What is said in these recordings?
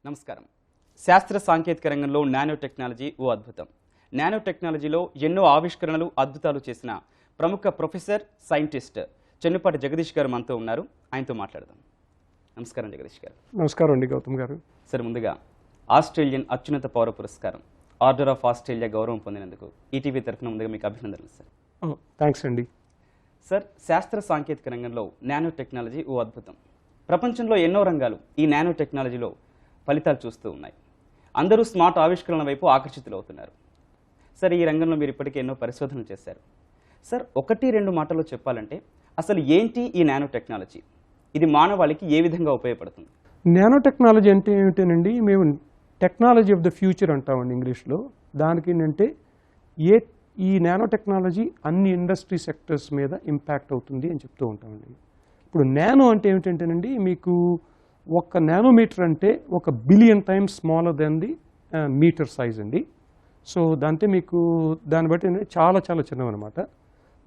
నమస్కారం. శాస్త్ర సాంకేతిక రంగంలో నానో టెక్నాలజీ ఓ అద్భుతం. నానో టెక్నాలజీలో ఎన్నో ఆవిష్కరణలు, అద్భుతాలు చేసిన ప్రముఖ ప్రొఫెసర్, సైంటిస్ట్ చెన్నుపాటి జగదీష్ గారు మనతో ఉన్నారు. ఆయనతో మాట్లాడదాం. నమస్కారం జగదీష్ గారు. నమస్కారం అండి గౌతమ్ గారు. సార్, ముందుగా ఆస్ట్రేలియన్ అత్యున్నత పౌర పురస్కారం ఆర్డర్ ఆఫ్ ఆస్ట్రేలియా గౌరవం పొందినందుకు ఈటీవీ తరఫున ముందుగా మీకు అభినందనలు సార్. థ్యాంక్స్ అండి. సార్, శాస్త్ర సాంకేతిక రంగంలో నానో టెక్నాలజీ ఓ అద్భుతం. ప్రపంచంలో ఎన్నో రంగాలు ఈ నానో టెక్నాలజీలో ఫలితాలు చూస్తూ ఉన్నాయి. అందరూ స్మార్ట్ ఆవిష్కరణల వైపు ఆకర్షితులవుతున్నారు. సార్, ఈ రంగంలో మీరు ఇప్పటికే ఎన్నో పరిశోధనలు చేశారు. సార్, 1-2 మాటల్లో చెప్పాలంటే అసలు ఏంటి ఈ నానో టెక్నాలజీ? ఇది మానవాళికి ఏ విధంగా ఉపయోగపడుతుంది? నానో టెక్నాలజీ అంటే ఏమిటండి, మేము టెక్నాలజీ ఆఫ్ ద ఫ్యూచర్ అంటామండి ఇంగ్లీష్లో. దానికి ఏంటంటే ఈ నానో టెక్నాలజీ అన్ని ఇండస్ట్రీ సెక్టర్స్ మీద ఇంపాక్ట్ అవుతుంది అని చెప్తూ ఉంటామండి. ఇప్పుడు నానో అంటే ఏమిటంటేనండి, మీకు 1 నానోమీటర్ అంటే 1 billion times smaller than the meter size అండి. సో దాంతో మీకు దాన్ని బట్టి చాలా చాలా చిన్నవన్నమాట.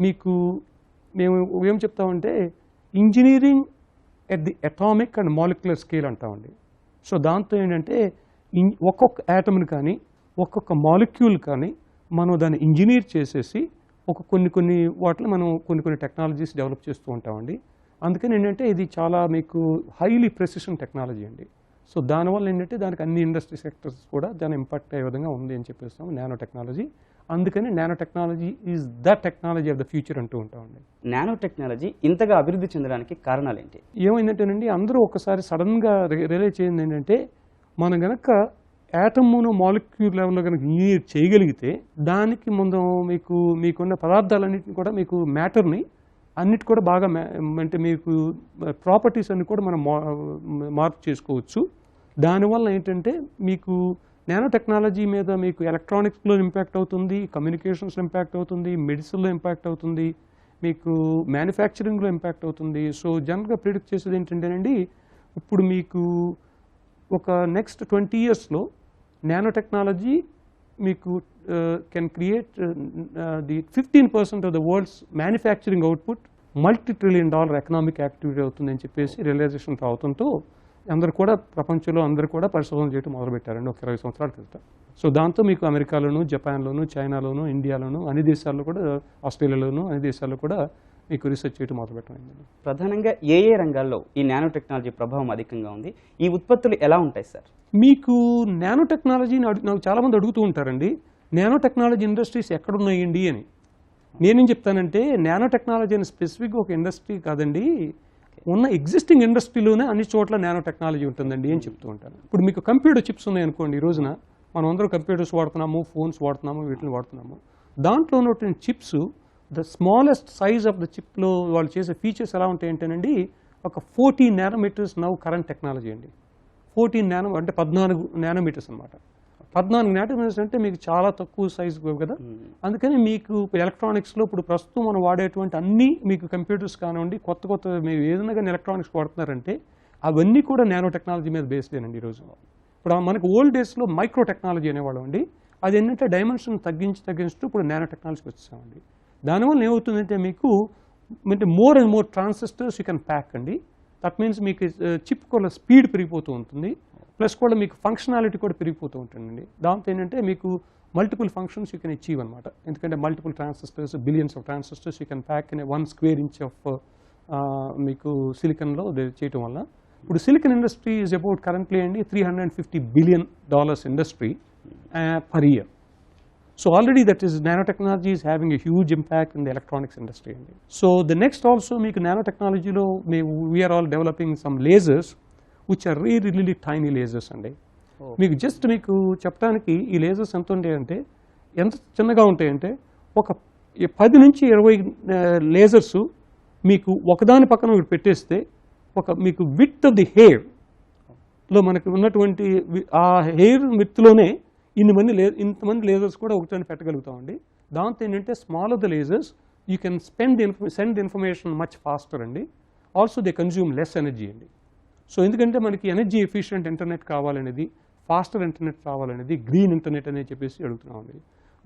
మీకు మేము ఏం చెప్తామంటే engineering at the atomic and molecular scale అంటామండి. సో దాంతో ఏంటంటే ఒక్కొక్క యాటమ్ని కానీ ఒక్కొక్క మాలిక్యూల్ కానీ మనం దాన్ని ఇంజనీర్ చేసేసి కొన్ని వాటిలో మనం కొన్ని టెక్నాలజీస్ డెవలప్ చేస్తూ ఉంటామండి. అందుకని ఏంటంటే ఇది చాలా మీకు హైలీ ప్రెసిషన్ టెక్నాలజీ అండి. సో దానివల్ల ఏంటంటే దానికి అన్ని ఇండస్ట్రీ సెక్టర్స్ కూడా దాని ఇంపాక్ట్ అయ్యే విధంగా ఉంది అని చెప్పేస్తాము నానో టెక్నాలజీ. అందుకని nano technology is the technology of the future అంటూ ఉంటామండి. నానో టెక్నాలజీ ఇంతగా అభివృద్ధి చెందడానికి కారణాలు ఏంటి? ఏమైందంటేనండి, అందరూ ఒకసారి సడన్గా రియలైజ్ చేయింది ఏంటంటే, మనం కనుక యాటమ్ను మాలిక్యూల్ లెవెల్లో కనుక ఇంజనీర్ చేయగలిగితే దానికి ముందు మీకున్న పదార్థాలన్నింటినీ కూడా మీకు మ్యాటర్ని అన్నిటి కూడా బాగా అంటే మీకు ప్రాపర్టీస్ అన్ని కూడా మనం మార్పు చేసుకోవచ్చు. దానివల్ల ఏంటంటే మీకు నానో టెక్నాలజీ మీద మీకు ఎలక్ట్రానిక్స్లో ఇంపాక్ట్ అవుతుంది, కమ్యూనికేషన్స్లో ఇంపాక్ట్ అవుతుంది, మెడిసిన్లో ఇంపాక్ట్ అవుతుంది, మీకు మ్యానుఫ్యాక్చరింగ్లో ఇంపాక్ట్ అవుతుంది. సో జనరల్గా ప్రిడిక్ట్ చేసేది ఏంటంటేనండి, ఇప్పుడు మీకు ఒక నెక్స్ట్ 20 yearsలో నానో టెక్నాలజీ మీకు can create the 15% of the world's manufacturing output, $multi-trillion economic activity అవుతుందని చెప్పేసి రియలైజేషన్ రావడంతో అందరూ కూడా ప్రపంచంలో అందరూ కూడా పరిశోధన చేయడం మొదలుపెట్టారండి ఒక 20 సంవత్సరాల క్రితం. సో దాంతో మీకు అమెరికాలోను, జపాన్లోను, చైనాలోను, ఇండియాలోను, అన్ని దేశాల్లో కూడా, ఆస్ట్రేలియాలోను అన్ని దేశాల్లో కూడా మీకు రీసెర్చ్ చేయడం మొదలుపెట్టమైంది. ప్రధానంగా ఏ రంగాల్లో ఈ నానో టెక్నాలజీ ప్రభావం అధికంగా ఉంది? ఈ ఉత్పత్తులు ఎలా ఉంటాయి సార్? మీకు నానో టెక్నాలజీని నాకు చాలామంది అడుగుతూ ఉంటారండి, నానో టెక్నాలజీ ఇండస్ట్రీస్ ఎక్కడున్నాయండి అని. నేనేం చెప్తానంటే, నానో టెక్నాలజీ అని స్పెసిఫిక్గా ఒక ఇండస్ట్రీ కాదండి, ఉన్న ఎగ్జిస్టింగ్ ఇండస్ట్రీలోనే అన్ని చోట్ల నానో టెక్నాలజీ ఉంటుందండి అని చెప్తూ ఉంటాను. ఇప్పుడు మీకు కంప్యూటర్ చిప్స్ ఉన్నాయనుకోండి, ఈ రోజున మనం అందరూ కంప్యూటర్స్ వాడుతున్నాము, ఫోన్స్ వాడుతున్నాము, వీటిని వాడుతున్నాము. దాంట్లో ఉన్నటువంటి chips, the smallest size of the చిప్లో వాళ్ళు చేసే ఫీచర్స్ ఎలా ఉంటాయంటేనండి, ఒక 14 నానోమీటర్స్ నౌ కరెంట్ టెక్నాలజీ అండి. 14 అంటే 14 నానోమీటర్స్ అనమాట. 14 నానోమీటర్స్ అంటే మీకు చాలా తక్కువ సైజు కదా. అందుకని మీకు ఎలక్ట్రానిక్స్లో ఇప్పుడు ప్రస్తుతం మనం వాడేటువంటి అన్ని మీకు కంప్యూటర్స్ కానివ్వండి, కొత్త మీరు ఏదైనా కానీ ఎలక్ట్రానిక్స్ వాడుతున్నారంటే అవన్నీ కూడా నానో టెక్నాలజీ మీద బేస్డేనండి ఈరోజు. ఇప్పుడు మనకు ఓల్డ్ డేస్లో మైక్రో టెక్నాలజీ అనేవాళ్ళం అండి. అది ఏంటంటే డైమెన్షన్ తగ్గించు ఇప్పుడు నానో టెక్నాలజీకి వచ్చేసామండి. దానివల్ల ఏమవుతుందంటే మీకు అంటే more and more transistors you can pack అండి. దట్ మీన్స్ మీకు చిప్ కూడా స్పీడ్ పెరిగిపోతూ ఉంటుంది, ప్లస్ కూడా మీకు ఫంక్షనాలిటీ కూడా పెరిగిపోతూ ఉంటుందండి. దాంతో ఏంటంటే మీకు multiple functions you can achieve అనమాట. ఎందుకంటే multiple transistors, billions of transistors you can pack in 1 square inch of మీకు సిలికన్లో చేయటం వల్ల. ఇప్పుడు silicon industry is about currently అండి $350 billion industry per year. So already that is nanotechnology is having a huge impact in the electronics industry. So the next also మీకు nanotechnology లో we are all developing some lasers which are really tiny lasers అండి. మీకు just మీకు చెప్పడానికి ఈ lasers ఎంత ఉంటాయంటే, ఎంత చిన్నగా ఉంటాయంటే, ఒక 10 నుంచి 20 లేజర్స్ మీకు ఒకదాని పక్కన ఒకటి పెట్టేస్తే మీకు విడ్త్ ఆఫ్ ది హెయిర్ లో మనకు ఉన్నటువంటి ఆ హెయిర్ విడ్త్లోనే ఇంతమంది లేజర్స్ కూడా ఒకటి పెట్టగలుగుతామండి. దాంతో ఏంటంటే small of the lasers you can send information much faster అండి. Also they consume less energy అండి. సో ఎందుకంటే మనకి ఎనర్జీ ఎఫిషియెంట్ ఇంటర్నెట్ కావాలనేది, ఫాస్టర్ ఇంటర్నెట్ కావాలనేది, గ్రీన్ ఇంటర్నెట్ అనేది చెప్పేసి అడుగుతున్నామండి.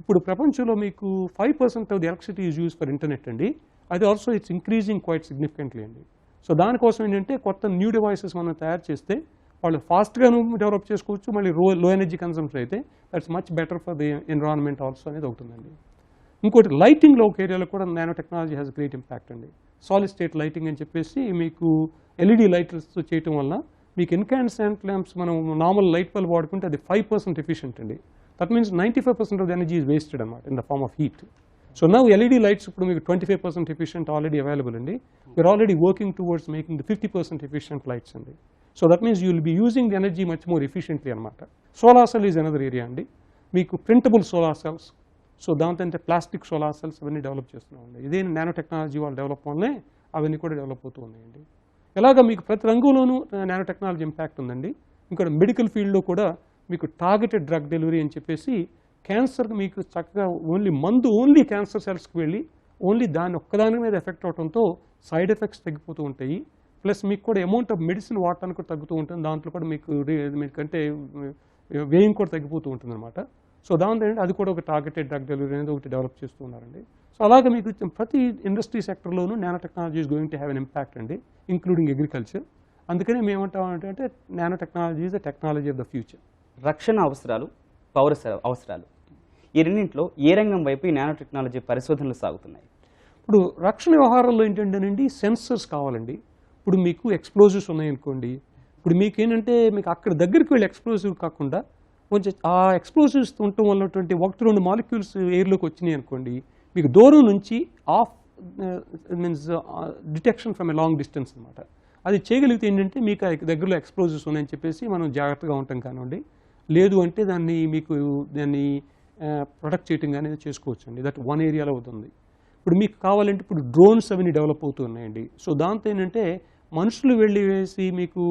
ఇప్పుడు ప్రపంచంలో మీకు 5% of the electricity is use for internet అండి. అది also it's increasing quite significantly అండి. సో దానికోసం ఏంటంటే కొత్త న్యూ డివైసెస్ మనం తయారు చేస్తే వాళ్ళు ఫాస్ట్గాను డెవలప్ చేసుకోవచ్చు. మళ్ళీ లో ఎనర్జీ కన్సంప్షన్ అయితే that's much better for the environment also అనేది అవుతుందండి. ఇంకోటి లైటింగ్లో ఒక ఏరియాలో కూడా nano technology has great impact అండి. సాలిడ్ స్టేట్ లైటింగ్ అని చెప్పేసి మీకు ఎల్ఈడి లైట్స్తో చేయటం వల్ల మీకు ఇన్కాన్సెంట్ ల్యాంప్స్ మనం నార్మల్ లైట్ బల్బ్ వాడుకుంటే అది 5% ఎఫిషియెంట్ అండి. That means 95% of the energy is wasted అనమాట in the form of heat. So now LED lights ఇప్పుడు మీకు 25% ఎఫిషియెంట్ ఆల్రెడీ అవైలబుల్ అండి. We are already working towards making the 50% efficient lights అండి. So that means you will be using the energy much more efficiently అనమాట. Solar cell is another area అండి. మీకు printable solar cells, so దాంతో అంటే plastic solar cells అవన్నీ develop చేస్తున్నామండి. ఇదే nano technology వాళ్ళు డెవలప్ వల్లనే అవన్నీ కూడా డెవలప్ అవుతూ ఉన్నాయండి. ఇలాగ మీకు ప్రతి రంగంలోనూ నానో టెక్నాలజీ ఇంపాక్ట్ ఉందండి. ఇంకా మెడికల్ ఫీల్డ్లో కూడా మీకు టార్గెటెడ్ డ్రగ్ డెలివరీ అని చెప్పేసి క్యాన్సర్కి మీకు చక్కగా ఓన్లీ క్యాన్సర్ సెల్స్కి వెళ్ళి ఓన్లీ దాని ఒక్కదాని మీద ఎఫెక్ట్ అవడంతో సైడ్ ఎఫెక్ట్స్ తగ్గిపోతూ ఉంటాయి. ప్లస్ మీకు కూడా అమౌంట్ ఆఫ్ మెడిసిన్ వాడటానికి కూడా తగ్గుతూ ఉంటుంది. దాంట్లో కూడా మీకంటే వ్యయం కూడా తగ్గిపోతూ ఉంటుంది అనమాట. సో దాంతో అది కూడా ఒక టార్గెటెడ్ డ్రగ్ డెలివరీ అనేది ఒకటి డెవలప్ చేస్తూ ఉన్నారండి. సో అలాగే మీకు ప్రతి ఇండస్ట్రీ సెక్టర్లోనూ nano technology is going to have an impact అండి, ఇంక్లూడింగ్ అగ్రికల్చర్. అందుకనే మేము ఏమంటామంటే nano technology is the technology of the future. రక్షణ అవసరాలు, పౌర అవసరాలు, ఈ రెండింటిలో ఏ రంగం వైపు ఈ నానో టెక్నాలజీ పరిశోధనలు సాగుతున్నాయి? ఇప్పుడు రక్షణ వ్యవహారాల్లో ఏంటంటేనండి సెన్సర్స్ కావాలండి. ఇప్పుడు మీకు ఎక్స్ప్లోజివ్స్ ఉన్నాయనుకోండి, ఇప్పుడు మీకు ఏంటంటే మీకు అక్కడ దగ్గరికి వెళ్ళి ఎక్స్ప్లోజివ్ కాకుండా కొంచెం ఆ ఎక్స్ప్లోజివ్స్ ఉండటం వల్ల 1-2 మాలిక్యూల్స్ ఎయిర్లోకి వచ్చినాయి అనుకోండి, మీకు దూరం నుంచి means detection from a long distance అనమాట. అది చేయగలిగితే ఏంటంటే మీకు దగ్గరలో ఎక్స్ప్లోజివ్స్ ఉన్నాయని చెప్పేసి మనం జాగ్రత్తగా ఉంటాం కానివ్వండి, లేదు అంటే దాన్ని ప్రొటెక్ట్ చేయటం కానీ చేసుకోవచ్చు అండి. దట్ వన్ ఏరియాలో అవుతుంది. ఇప్పుడు మీకు కావాలంటే ఇప్పుడు డ్రోన్స్ అవన్నీ డెవలప్ అవుతూ ఉన్నాయండి. సో దాంతో ఏంటంటే మనుషులు వెళ్ళి వేసి మీకు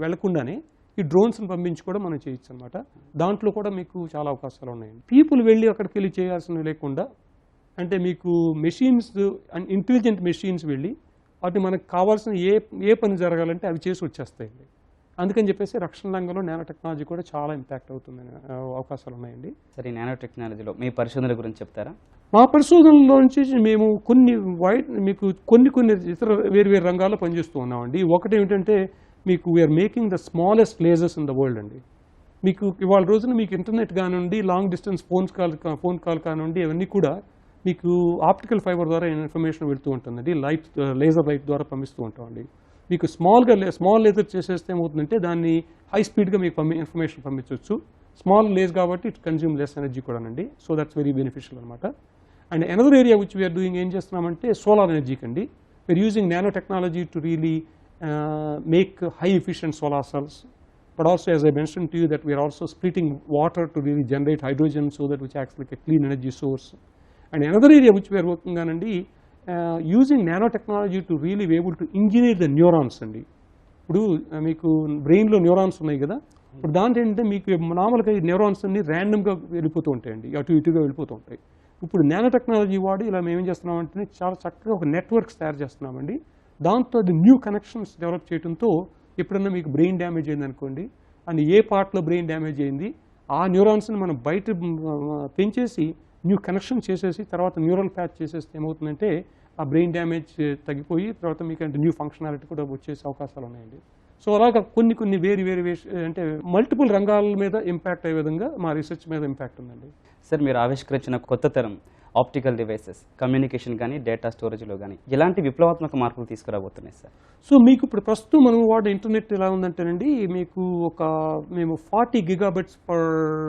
వెళ్లకుండానే ఈ డ్రోన్స్ని పంపించి కూడా మనం చేయొచ్చు అనమాట. దాంట్లో కూడా మీకు చాలా అవకాశాలు ఉన్నాయండి. పీపుల్ వెళ్ళి అక్కడికి వెళ్ళి చేయాల్సినవి లేకుండా అంటే మీకు మెషిన్స్ అండ్ ఇంటెలిజెంట్ మెషిన్స్ వెళ్ళి వాటి మనకు కావాల్సిన ఏ పని జరగాలంటే అవి చేసి వచ్చేస్తాయండి. అందుకని చెప్పేసి రక్షణ రంగంలో నానో టెక్నాలజీ కూడా చాలా ఇంపాక్ట్ అవుతుందని అవకాశాలు ఉన్నాయండి. సరే, ఈ నానో టెక్నాలజీలో మీ పరిశోధనల గురించి చెప్తారా? మా పరిశోధనలో నుంచి మేము కొన్ని ఇతర వేరు రంగాల్లో పనిచేస్తూ ఉన్నామండి. ఒకటి ఏమిటంటే మీకు we are making the smallest lasers in the world అండి. మీకు ఇవాళ రోజున మీకు ఇంటర్నెట్ కానివ్వండి, లాంగ్ డిస్టెన్స్ ఫోన్ కాల్ కానివ్వండి, అవన్నీ కూడా మీకు ఆప్టికల్ ఫైబర్ ద్వారా ఇన్ఫర్మేషన్ వెళ్తూ ఉంటుందండి. లేజర్ లైట్ ద్వారా పంపిస్తూ ఉంటామండి. మీకు స్మాల్ లేజర్ చేసేస్తే ఏమవుతుందంటే దాన్ని హై స్పీడ్గా మీకు ఇన్ఫర్మేషన్ పంపించవచ్చు. స్మాల్ లేజ్ కాబట్టి ఇట్ కన్జ్యూమ్ లెస్ ఎనర్జీ కూడా అండి. సో దట్స్ వెరీ బెనిఫిషియల్ అనమాట. And another area which we are doing ఏం చేస్తున్నామంటే సోలార్ ఎనర్జీకి అండి. We are using nano technology to really make high efficient solar cells, but also as I mentioned to you that we are also splitting water to really generate hydrogen so that which acts like a clean energy source. And another area which we are working on and using nanotechnology to really be able to engineer the neurons అండి. ఇప్పుడు మీకు బ్రెయిన్లో neurons ఉన్నాయి కదా, ఇప్పుడు దాంట్లో ఏంటంటే మీకు నార్మల్గా ఈ న్యూరాన్స్ అన్ని ర్యాండమ్గా వెళ్ళిపోతూ ఉంటాయండి, అటు ఇటుగా వెళ్ళిపోతూ ఉంటాయి. ఇప్పుడు నానో టెక్నాలజీ వాడి ఇలా మేము ఏం చేస్తున్నామంటే చాలా చక్కగా ఒక నెట్వర్క్స్ తయారు చేస్తున్నామండి. దాంతో అది న్యూ కనెక్షన్స్ డెవలప్ చేయడంతో ఎప్పుడన్నా మీకు బ్రెయిన్ డ్యామేజ్ అయింది అనుకోండి, అండ్ ఏ పార్ట్లో బ్రెయిన్ డ్యామేజ్ అయింది ఆ న్యూరాన్స్ని మనం బయట పెంచేసి న్యూ కనెక్షన్ చేసేసి తర్వాత న్యూరల్ ప్యాచ్ చేసేస్తే ఏమవుతుందంటే ఆ బ్రెయిన్ డ్యామేజ్ తగ్గిపోయి తర్వాత మీకు అంటే న్యూ ఫంక్షనాలిటీ కూడా వచ్చేసే అవకాశాలు ఉన్నాయండి. సో అలాగా కొన్ని వేరు అంటే మల్టిపుల్ రంగాల మీద ఇంపాక్ట్ అయ్యే విధంగా మా రీసెర్చ్ మీద ఇంపాక్ట్ ఉందండి. సార్, మీరు ఆవిష్కరించిన కొత్త తరం ఆప్టికల్ డివైసెస్ కమ్యూనికేషన్ కానీ డేటా స్టోరేజ్లో కానీ ఎలాంటి విప్లవాత్మక మార్పులు తీసుకురాబోతున్నాయి సార్? సో మీకు ఇప్పుడు ప్రస్తుతం మనం వాడే ఇంటర్నెట్ ఎలా ఉందంటేనండి, మీకు మేము 40 gigabits per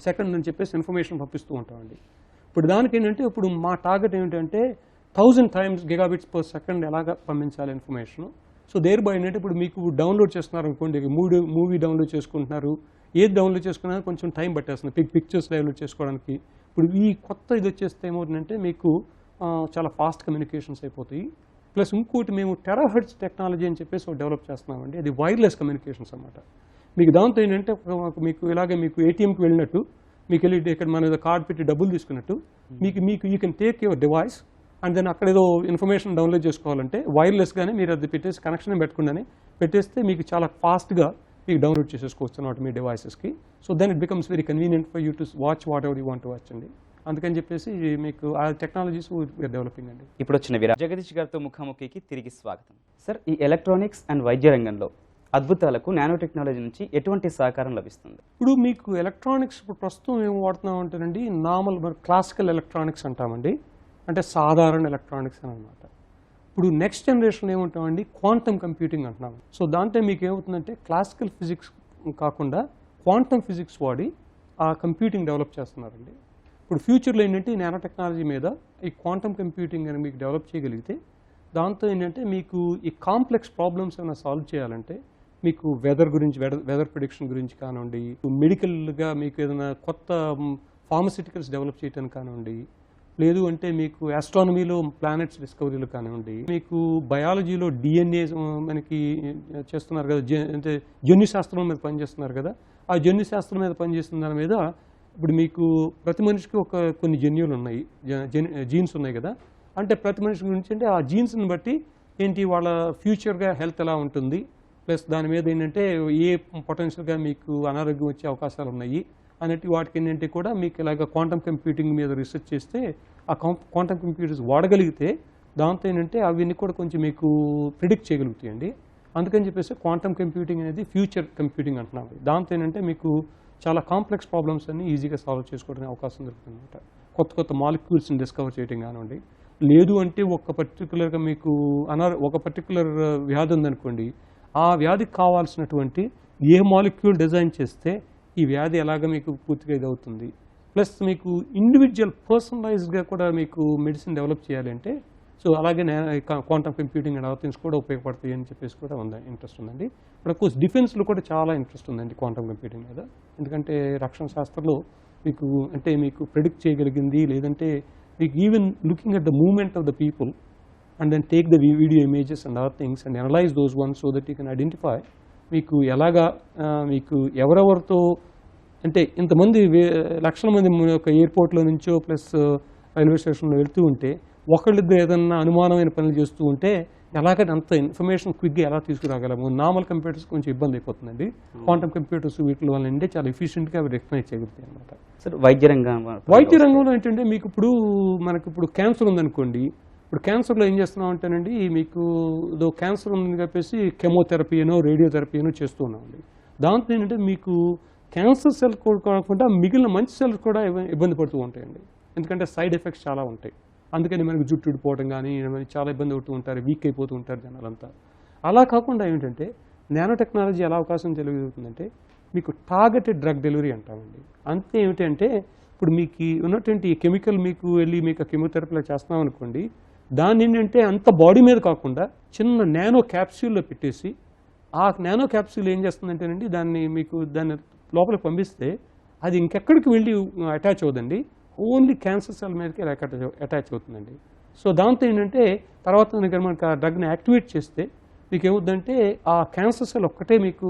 second అని చెప్పేసి ఇన్ఫర్మేషన్ పంపిస్తూ ఉంటామండి. ఇప్పుడు దానికి ఏంటంటే ఇప్పుడు మా టార్గెట్ ఏమిటంటే 1000 times gigabits per second ఎలాగ పంపించాలి ఇన్ఫర్మేషన్. సో దేర్ బై ఏంటంటే ఇప్పుడు మీకు డౌన్లోడ్ చేస్తున్నారు అనుకోండి, మూవీ డౌన్లోడ్ చేసుకుంటున్నారు, ఏది డౌన్లోడ్ చేసుకున్నా కొంచెం టైం పట్టేస్తుంది పిక్చర్స్ డౌన్లోడ్ చేసుకోవడానికి. ఇప్పుడు ఈ కొత్త ఇది వచ్చేస్తే ఏమవుతుందంటే మీకు చాలా ఫాస్ట్ కమ్యూనికేషన్స్ అయిపోతాయి. ప్లస్ ఇంకోటి మేము టెరాహెర్ట్జ్ టెక్నాలజీ అని చెప్పేసి డెవలప్ చేస్తున్నామండి. అది వైర్లెస్ కమ్యూనికేషన్స్ అనమాట. మీకు దాంతో ఏంటంటే మీకు ఇలాగే మీకు ఏటీఎంకి వెళ్ళినట్టు మీకు వెళ్ళి ఇక్కడ మన కార్డ్ పెట్టి డబ్బులు తీసుకున్నట్టు మీకు you can take your device and then అక్కడ ఏదో ఇన్ఫర్మేషన్ డౌన్లోడ్ చేసుకోవాలంటే వైర్లెస్గానే మీరు అది పెట్టేసి కనెక్షన్ పెట్టకుండానే పెట్టేస్తే మీకు చాలా ఫాస్ట్గా మీకు డౌన్లోడ్ చేసేసుకోవచ్చు అన్నమాట మీ డివైసెస్కి. So then it becomes very convenient for you to watch whatever you want to watch అండి. అందుకని చెప్పేసి మీకు ఆ టెక్నాలజీస్ వీఆర్ డెవలపింగ్ అండి. ఇప్పుడు వచ్చిన జగదీష్ గారితో ముఖాముఖికి తిరిగి స్వాగతం. సార్, ఈ ఎలక్ట్రానిక్స్ అండ్ వైద్య రంగంలో అద్భుతాలకు నానో టెక్నాలజీ నుంచి ఎటువంటి సహకారం లభిస్తుంది? ఇప్పుడు మీకు ఎలక్ట్రానిక్స్ ఇప్పుడు ప్రస్తుతం ఏం వాడుతున్నాం అంటేనండి, నార్మల్ క్లాసికల్ ఎలక్ట్రానిక్స్ అంటామండి, అంటే సాధారణ ఎలక్ట్రానిక్స్ అని అనమాట. ఇప్పుడు నెక్స్ట్ జనరేషన్ ఏమంటామండి, క్వాంటమ్ కంప్యూటింగ్ అంటున్నాం. సో దాంట్లో మీకు ఏమవుతుందంటే క్లాసికల్ ఫిజిక్స్ కాకుండా క్వాంటమ్ ఫిజిక్స్ వాడి ఆ కంప్యూటింగ్ డెవలప్ చేస్తున్నారండి. ఇప్పుడు ఫ్యూచర్లో ఏంటంటే ఈ నానో టెక్నాలజీ మీద ఈ క్వాంటమ్ కంప్యూటింగ్ అని మీకు డెవలప్ చేయగలిగితే దాంతో ఏంటంటే మీకు ఈ కాంప్లెక్స్ ప్రాబ్లమ్స్ ఏమైనా సాల్వ్ చేయాలంటే మీకు వెదర్ గురించి, వెదర్ ప్రిడిక్షన్ గురించి కానివ్వండి, మెడికల్గా మీకు ఏదైనా కొత్త ఫార్మస్యూటికల్స్ డెవలప్ చేయడానికి కానివ్వండి, లేదు అంటే మీకు ఆస్ట్రానమీలో ప్లానెట్స్ డిస్కవరీలు కానివ్వండి, మీకు బయాలజీలో డిఎన్ఏ మనకి చేస్తున్నారు కదా, అంటే జన్యుశాస్త్రం మీద పనిచేస్తున్నారు కదా, ఆ జన్యుశాస్త్రం మీద పనిచేస్తున్న దాని మీద ఇప్పుడు మీకు ప్రతి మనిషికి కొన్ని జన్యువులు ఉన్నాయి, జీన్స్ ఉన్నాయి కదా, అంటే ప్రతి మనిషి గురించి అంటే ఆ జీన్స్ని బట్టి ఏంటి వాళ్ళ ఫ్యూచర్గా హెల్త్ ఎలా ఉంటుంది, ప్లస్ దాని మీద ఏంటంటే ఏ పొటెన్షియల్గా మీకు అనారోగ్యం వచ్చే అవకాశాలు ఉన్నాయి అన్నట్టు వాటికి ఏంటంటే కూడా మీకు ఇలాగ క్వాంటమ్ కంప్యూటింగ్ మీద రీసెర్చ్ చేస్తే ఆ క్వాంటమ్ కంప్యూటర్స్ వాడగలిగితే దాంతో ఏంటంటే అవన్నీ కూడా కొంచెం మీకు ప్రిడిక్ట్ చేయగలుగుతాయండి. అందుకని చెప్పేసి క్వాంటమ్ కంప్యూటింగ్ అనేది ఫ్యూచర్ కంప్యూటింగ్ అంటున్నాం. దాంతో ఏంటంటే మీకు చాలా కాంప్లెక్స్ ప్రాబ్లమ్స్ అన్ని ఈజీగా సాల్వ్ చేసుకోవడానికి అవకాశం దొరుకుతుంది అనమాట. కొత్త కొత్త మాలిక్యూల్స్ని డిస్కవర్ చేయడం కానివ్వండి, లేదు అంటే ఒక పర్టికులర్ వ్యాధి ఉందనుకోండి, ఆ వ్యాధికి కావాల్సినటువంటి ఏ మాలిక్యూల్ డిజైన్ చేస్తే ఈ వ్యాధి ఎలాగ మీకు పూర్తిగా ఇది అవుతుంది, ప్లస్ మీకు ఇండివిజువల్ పర్సనలైజ్డ్గా కూడా మీకు మెడిసిన్ డెవలప్ చేయాలి అంటే సో అలాగే quantum computing and other things కూడా ఉపయోగపడతాయి అని చెప్పేసి కూడా ఇంట్రెస్ట్ ఉందండి. ఇప్పుడు కోర్స్ డిఫెన్స్లో కూడా చాలా ఇంట్రెస్ట్ ఉందండి క్వాంటమ్ కంప్యూటింగ్ మీద. ఎందుకంటే రక్షణ శాస్త్రంలో మీకు అంటే మీకు ప్రిడిక్ట్ చేయగలిగింది, లేదంటే మీకు even looking at the movement of the people and then take the video images and other things and analyze those ones so that you can identify మీకు ఎలాగా మీకు ఎవరెవరితో అంటే ఇంతమంది లక్షల మంది ఒక ఎయిర్పోర్ట్లో నుంచో ప్లస్ రైల్వే స్టేషన్లో వెళ్తూ ఉంటే ఒకళ్ళిద్దరు ఏదన్నా అనుమానమైన పనులు చేస్తూ ఉంటే ఎలాగైనా అంత ఇన్ఫర్మేషన్ క్విక్గా ఎలా తీసుకురాగలము. నార్మల్ కంప్యూటర్స్ కొంచెం ఇబ్బంది అయిపోతుందండి. క్వాంటమ్ కంప్యూటర్స్ వీటి వల్ల అంటే చాలా ఎఫిషియెంట్గా అవి రికగ్నైజ్ చేయగలుగుతాయి అనమాట. సార్ వైద్య రంగంలో ఏంటంటే మీకు మనకి క్యాన్సర్ ఉందనుకోండి, ఇప్పుడు క్యాన్సర్లో ఏం చేస్తున్నాం అంటేనండి మీకు క్యాన్సర్ ఉందని చెప్పేసి కెమోథెరపీ అనో రేడియోథెరపీ అనో చేస్తూ ఉన్నామండి. దాంతో ఏంటంటే మీకు క్యాన్సర్ సెల్ కాకుండా మిగిలిన మంచి సెల్స్ కూడా ఇబ్బంది పడుతూ ఉంటాయండి. ఎందుకంటే సైడ్ ఎఫెక్ట్స్ చాలా ఉంటాయి. అందుకని మనకి జుట్టు ఊడిపోవడం కానీ చాలా ఇబ్బంది అవుతూ ఉంటారు, వీక్ అయిపోతూ ఉంటారు జనాలంతా. అలా కాకుండా ఏంటంటే నానో టెక్నాలజీ ఎలా అవకాశం తెలియజేస్తుందంటే మీకు టార్గెటెడ్ డ్రగ్ డెలివరీ అంటామండి. అంతే ఏమిటంటే ఇప్పుడు మీకు ఉన్నటువంటి కెమికల్ మీకు వెళ్ళి మీకు కెమోథెరపీలో చేస్తున్నాం అనుకోండి, దాన్ని ఏంటంటే అంత బాడీ మీద కాకుండా చిన్న నానో క్యాప్సూల్లో పెట్టేసి ఆ నానో క్యాప్సూల్ ఏం చేస్తుందంటేనండి దాన్ని లోపలికి పంపిస్తే అది ఇంకెక్కడికి వెళ్ళి అటాచ్ అవుతుందండి, ఓన్లీ క్యాన్సర్ సెల్ మీదకి అటాచ్ అవుతుందండి. సో దాంతో ఏంటంటే తర్వాత మనకి ఆ డ్రగ్ని యాక్టివేట్ చేస్తే మీకు ఏమవుతుందంటే ఆ క్యాన్సర్ సెల్ ఒక్కటే మీకు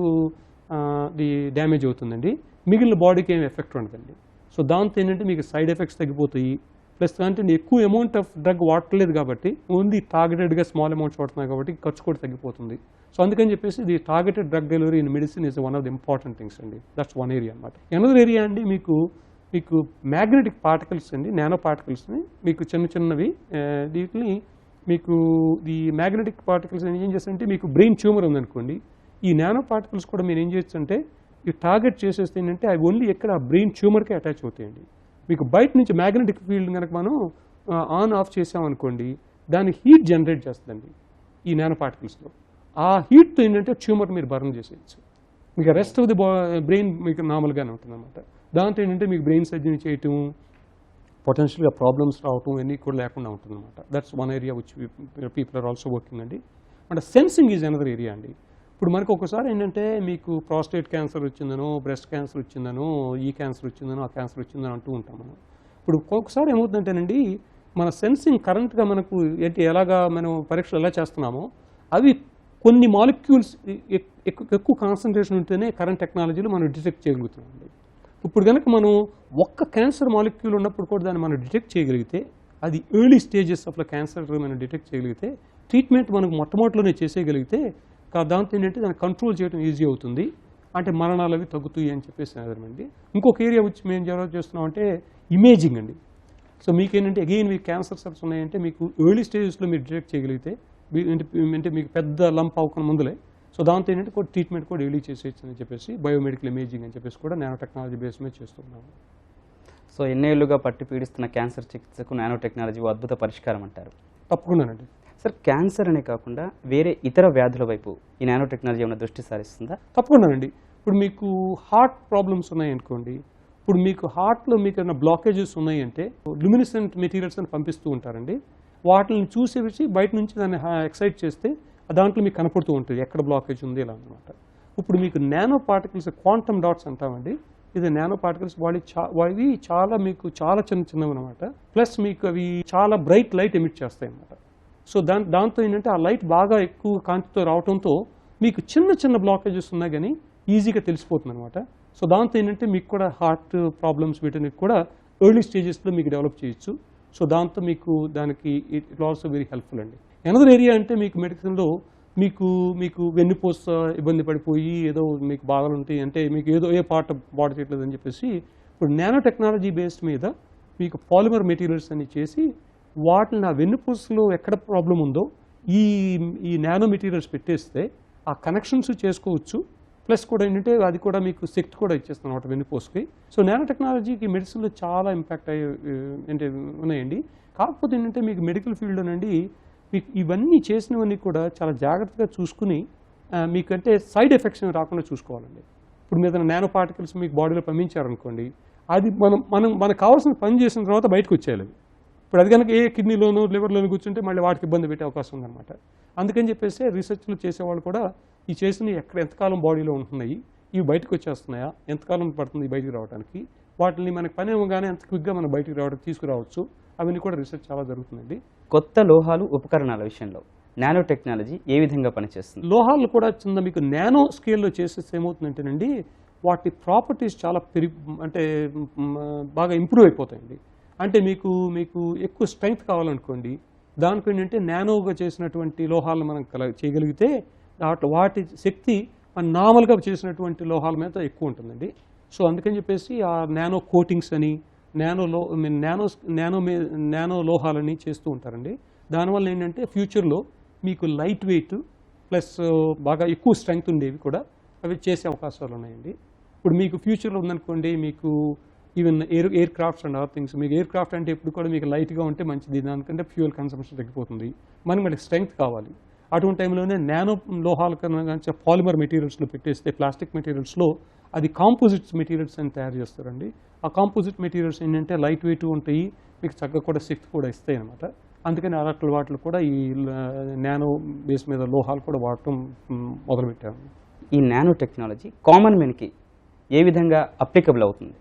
డ్యామేజ్ అవుతుందండి, మిగిలిన బాడీకి ఏమి ఎఫెక్ట్ ఉండదండి. సో దాంతో ఏంటంటే మీకు సైడ్ ఎఫెక్ట్స్ తగ్గిపోతాయి, ప్లస్ అంటే ఎక్కువ అమౌంట్ ఆఫ్ డ్రగ్ వాడలేదు కాబట్టి ఓన్లీ టార్గెటెడ్గా స్మాల్ అమౌంట్స్ వాడుతున్నాయి కాబట్టి ఖర్చు కూడా తగ్గిపోతుంది. సో అందుకని చెప్పేసి the targeted drug delivery in medicine is one of the important things అండి. దట్స్ వన్ ఏరియా అనమాట. అనదర్ ఏరియా అండి మీకు మ్యాగ్నెటిక్ పార్టికల్స్ అండి, నానో పార్టికల్స్ని మీకు చిన్నవి వీటిని మీకు ఈ మ్యాగ్నెటిక్ పార్టికల్స్ ఏం చేస్తారంటే మీకు బ్రెయిన్ ట్యూమర్ ఉందనుకోండి, ఈ నానో పార్టికల్స్ కూడా మీరు ఏం చేయొచ్చు అంటే ఈ టార్గెట్ చేసేస్తే ఏంటంటే అవి ఓన్లీ ఎక్కడ బ్రెయిన్ ట్యూమర్కే అటాచ్ అవుతాయండి. మీకు బయట నుంచి మ్యాగ్నెటిక్ ఫీల్డ్ కనుక మనం ఆన్ ఆఫ్ చేసామనుకోండి దాన్ని హీట్ జనరేట్ చేస్తుందండి ఈ నానో పార్టికల్స్లో. ఆ హీట్తో ఏంటంటే ట్యూమర్ మీరు బర్న్ చేసేయచ్చు, మీకు రెస్ట్ ఆఫ్ ది బ్రెయిన్ మీకు నార్మల్గానే ఉంటుంది అనమాట. దాంతో ఏంటంటే మీకు బ్రెయిన్ సర్జరీ చేయటం, పొటెన్షియల్గా ప్రాబ్లమ్స్ రావటం ఇవన్నీ కూడా లేకుండా ఉంటుంది అనమాట. That's one area which people are also working అండి. అంటే సెన్సింగ్ ఈజ్ అనదర్ ఏరియా అండి. ఇప్పుడు మనకు ఒకసారి ఏంటంటే మీకు ప్రాస్టేట్ క్యాన్సర్ వచ్చిందనో, బ్రెస్ట్ క్యాన్సర్ వచ్చిందనో, ఈ క్యాన్సర్ వచ్చిందనో, ఆ క్యాన్సర్ వచ్చిందని అంటూ ఉంటాం మనం. ఇప్పుడు ఒక్కొక్కసారి ఏమవుతుందంటేనండి మన సెన్సింగ్ కరెంట్గా మనకు ఎలాగా మనం పరీక్షలు ఎలా చేస్తున్నామో అవి కొన్ని మాలిక్యూల్స్ ఎక్కువ కాన్సన్ట్రేషన్ ఉంటేనే కరెంట్ టెక్నాలజీలో మనం డిటెక్ట్ చేయగలుగుతున్నామండి. ఇప్పుడు కనుక మనం ఒక్క క్యాన్సర్ మాలిక్యూల్ ఉన్నప్పుడు కూడా దాన్ని మనం డిటెక్ట్ చేయగలిగితే, అది ఎర్లీ స్టేజెస్ ఆఫ్ క్యాన్సర్ మనం డిటెక్ట్ చేయగలిగితే, ట్రీట్మెంట్ మనకు మొట్టమొదటిలోనే చేసేయగలిగితే దాంతో ఏంటంటే దాన్ని కంట్రోల్ చేయడం ఈజీ అవుతుంది, అంటే మరణాలు అవి తగ్గుతాయి అని చెప్పేసి అర్థమండి. ఇంకొక ఏరియా వచ్చి మేము డెవలప్ చేస్తున్నామంటే ఇమేజింగ్ అండి. సో మీకేంటంటే అగైన్ మీకు క్యాన్సర్ సెల్స్ ఉన్నాయంటే మీకు ఎర్లీ స్టేజెస్లో మీరు డిటెక్ట్ చేయగలిగితే, అంటే మీకు పెద్ద లంప్ అవ్వకుండా ముందులే సో దాంతో ఏంటంటే కూడా ట్రీట్మెంట్ కూడా ఎర్లీ చేసేయచ్చు అని చెప్పేసి బయోమెడికల్ ఇమేజింగ్ అని చెప్పేసి కూడా నానో టెక్నాలజీ బేస్ మీద చేస్తున్నాము. సో ఎన్నేళ్లుగా పట్టి పీడిస్తున్న క్యాన్సర్ చికిత్సకు నానో టెక్నాలజీ ఓ అద్భుత పరిష్కారం అంటారు. తప్పకుండానండి. సార్, క్యాన్సర్ అనే కాకుండా వేరే ఇతర వ్యాధుల వైపు ఈ నానో టెక్నాలజీ ఏమైనా దృష్టి సారిస్తుందా? తప్పకుండానండి. ఇప్పుడు మీకు హార్ట్ ప్రాబ్లమ్స్ ఉన్నాయనుకోండి, ఇప్పుడు మీకు హార్ట్లో మీకు ఏమైనా బ్లాకేజెస్ ఉన్నాయంటే ల్యూమినిసెంట్ మెటీరియల్స్ అని పంపిస్తూ ఉంటారండి. వాటిని చూసేసి బయట నుంచి దాన్ని ఎక్సైట్ చేస్తే దాంట్లో మీకు కనపడుతూ ఉంటుంది ఎక్కడ బ్లాకేజ్ ఉంది ఇలా అనమాట. ఇప్పుడు మీకు నానో పార్టికల్స్ క్వాంటమ్ డాట్స్ అంటామండి. ఇది నానో పార్టికల్స్ అవి చాలా మీకు చాలా చిన్నవి అనమాట. ప్లస్ మీకు అవి చాలా బ్రైట్ లైట్ ఎమిట్ చేస్తాయి అన్నమాట. సో దాంతో ఏంటంటే ఆ లైట్ బాగా ఎక్కువ కాంతితో రావడంతో మీకు చిన్న బ్లాకేజెస్ ఉన్నా కానీ ఈజీగా తెలిసిపోతుంది అనమాట. సో దాంతో ఏంటంటే మీకు కూడా హార్ట్ ప్రాబ్లమ్స్ వీటిని కూడా ఎర్లీ స్టేజెస్లో మీకు డెవలప్ చేయొచ్చు. సో దాంతో మీకు దానికి ఇట్ ఆల్సో వెరీ హెల్ప్ఫుల్ అండి. ఎనదర్ ఏరియా అంటే మీకు మెడిసిన్లో మీకు వెన్నుపూస ఇబ్బంది పడిపోయి ఏదో మీకు బాధలు ఉంటాయి అంటే మీకు ఏదో ఏ పార్ట్ బాడీ చేయట్లేదు అని చెప్పేసి ఇప్పుడు నానో టెక్నాలజీ బేస్డ్ మీద మీకు పాలిమర్ మెటీరియల్స్ అని చేసి వాటిని ఆ వెన్నుపూసలో ఎక్కడ ప్రాబ్లం ఉందో ఈ నానో మెటీరియల్స్ పెట్టేస్తే ఆ కనెక్షన్స్ చేసుకోవచ్చు. ప్లస్ కూడా ఏంటంటే అది కూడా మీకు శక్తి కూడా ఇచ్చేస్తుంది అనమాట వెన్నుపూసకి. సో నానో టెక్నాలజీకి మెడిసిన్లో చాలా ఇంపాక్ట్ అంటే ఉన్నాయండి. కాకపోతే ఏంటంటే మీకు మెడికల్ ఫీల్డ్లోనండి మీకు ఇవన్నీ చేసినవన్నీ కూడా చాలా జాగ్రత్తగా చూసుకుని మీకంటే సైడ్ ఎఫెక్ట్స్ రాకుండా చూసుకోవాలండి. ఇప్పుడు మీద నానో పార్టికల్స్ మీకు బాడీలో పంపించారనుకోండి, అది మనకు కావాల్సిన పని చేసిన తర్వాత బయటకు వచ్చేయాలి. ఇప్పుడు అది కనుక ఏ కిడ్నీలోనూ లివర్లోనూ కూర్చుంటే మళ్ళీ వాటికి ఇబ్బంది పెట్టే అవకాశం ఉందన్నమాట. అందుకని చెప్పేసి రీసెర్చ్లు చేసేవాళ్ళు కూడా ఈ చేసినవి ఎంతకాలం బాడీలో ఉంటున్నాయి, ఇవి బయటకు వచ్చేస్తున్నాయా, ఎంతకాలం పడుతుంది బయటికి రావడానికి, వాటిని మనకి పని ఇవ్వగానే ఎంత క్విక్గా మనం బయటికి రావడానికి తీసుకురావచ్చు, అవన్నీ కూడా రీసెర్చ్ చాలా జరుగుతుందండి. కొత్త లోహాలు ఉపకరణాల విషయంలో నానో టెక్నాలజీ ఏ విధంగా పనిచేస్తుంది? లోహాలు కూడా చిన్న మీకు నానో స్కేల్లో చేసేస్తే ఏమవుతుందంటేనండి వాటి ప్రాపర్టీస్ చాలా అంటే బాగా ఇంప్రూవ్ అయిపోతాయండి. అంటే మీకు ఎక్కువ స్ట్రెంగ్త్ కావాలనుకోండి, దానికి ఏంటంటే నానోగా చేసినటువంటి లోహాలను మనం చేయగలిగితే వాటి శక్తి మన నార్మల్గా చేసినటువంటి లోహాల మీద ఎక్కువ ఉంటుందండి. సో అందుకని చెప్పేసి ఆ నానో కోటింగ్స్ అని నానో లోహాలని చేస్తూ ఉంటారండి. దానివల్ల ఏంటంటే ఫ్యూచర్లో మీకు లైట్ వెయిట్ ప్లస్ బాగా ఎక్కువ స్ట్రెంగ్త్ ఉండేవి కూడా అవి చేసే అవకాశాలు ఉన్నాయండి. ఇప్పుడు మీకు ఫ్యూచర్లో ఉందనుకోండి, మీకు even air crafts and other things, మీకు ఎయిర్ క్రాఫ్ట్ అంటే ఎప్పుడు కూడా మీకు లైట్గా ఉంటే మంచిది, దానికంటే ఫ్యూయల్ కన్సంప్షన్ తగ్గిపోతుంది, మనకి స్ట్రెంగ్త్ కావాలి. అటువంటి టైంలోనే నానో లోహాల కన్నా పాలిమర్ మెటీరియల్స్లో పెట్టేస్తే ప్లాస్టిక్ మెటీరియల్స్లో అది కాంపోజిట్స్ మెటీరియల్స్ అని తయారు చేస్తారండి. ఆ కాంపోజిట్ మెటీరియల్స్ ఏంటంటే లైట్ వెయిట్ ఉంటాయి, మీకు చక్కగా కూడా శక్తి కూడా ఇస్తాయి అనమాట. అందుకని అలాంటి వాటిలో కూడా ఈ నానో బేస్ మీద లోహాలు కూడా వాడటం మొదలుపెట్టాము. ఈ నానో టెక్నాలజీ కామన్ మ్యాన్కి ఏ విధంగా అప్లికబుల్ అవుతుంది?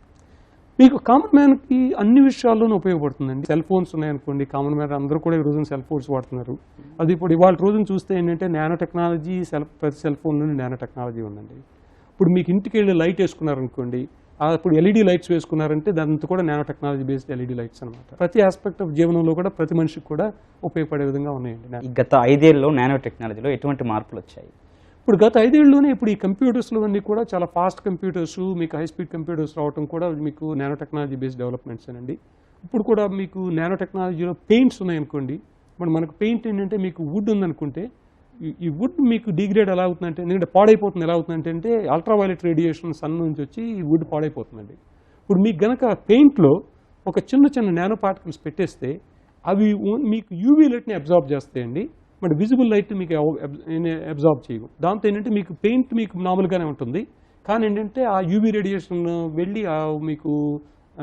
మీకు కామన్ మ్యాన్కి అన్ని విషయాల్లోనూ ఉపయోగపడుతుందండి. సెల్ ఫోన్స్ ఉన్నాయనుకోండి, కామన్ మ్యాన్ అందరూ కూడా ఈ రోజున సెల్ ఫోన్స్ వాడుతున్నారు. అది ఇప్పుడు ఇవాళ రోజున చూస్తే ఏంటంటే నానో టెక్నాలజీ ప్రతి సెల్ ఫోన్లోనే నానో టెక్నాలజీ ఉందండి. ఇప్పుడు మీకు ఇంటికి వెళ్ళి లైట్ వేసుకున్నారనుకోండి, ఇప్పుడు ఎల్ఈడి లైట్స్ వేసుకున్నారంటే దాంతో కూడా nano technology based LED lights అనమాట. ప్రతి ఆస్పెక్ట్ ఆఫ్ జీవనంలో కూడా ప్రతి మనిషికి కూడా ఉపయోగపడే విధంగా ఉన్నాయండి. ఈ గత 5 ఏళ్లలో నానో టెక్నాలజీలో ఎటువంటి మార్పులు వచ్చాయి? ఇప్పుడు గత 5 ఏళ్ళలోనే ఇప్పుడు ఈ కంప్యూటర్స్లో అన్నీ కూడా చాలా ఫాస్ట్ కంప్యూటర్స్, మీకు హై స్పీడ్ కంప్యూటర్స్ రావడం కూడా మీకు నానో టెక్నాలజీ బేస్డ్ డెవలప్మెంట్స్ అండి. ఇప్పుడు కూడా మీకు నానో టెక్నాలజీలో పెయింట్స్ ఉన్నాయనుకోండి, మనకు పెయింట్ ఏంటంటే మీకు వుడ్ ఉందనుకుంటే ఈ వుడ్ మీకు డిగ్రేడ్ ఎలా అవుతుందంటే, ఎందుకంటే పాడైపోతుంది, ఎలా అవుతుందంటే అల్ట్రావైలెట్ రేడియేషన్ సన్ నుంచి వచ్చి ఈ వుడ్ పాడైపోతుందండి. ఇప్పుడు మీకు గనక పెయింట్లో ఒక చిన్న నానో పార్టికల్స్ పెట్టేస్తే అవి మీకు యూవీ లైట్ని అబ్జార్బ్ చేస్తాయండి, బట్ విజిబుల్ లైట్ మీకు అబ్జార్బ్ చేయవు. దాంతో ఏంటంటే మీకు పెయింట్ మీకు నార్మల్గానే ఉంటుంది, కానీ ఏంటంటే ఆ యూవీ రేడియేషన్ వెళ్ళి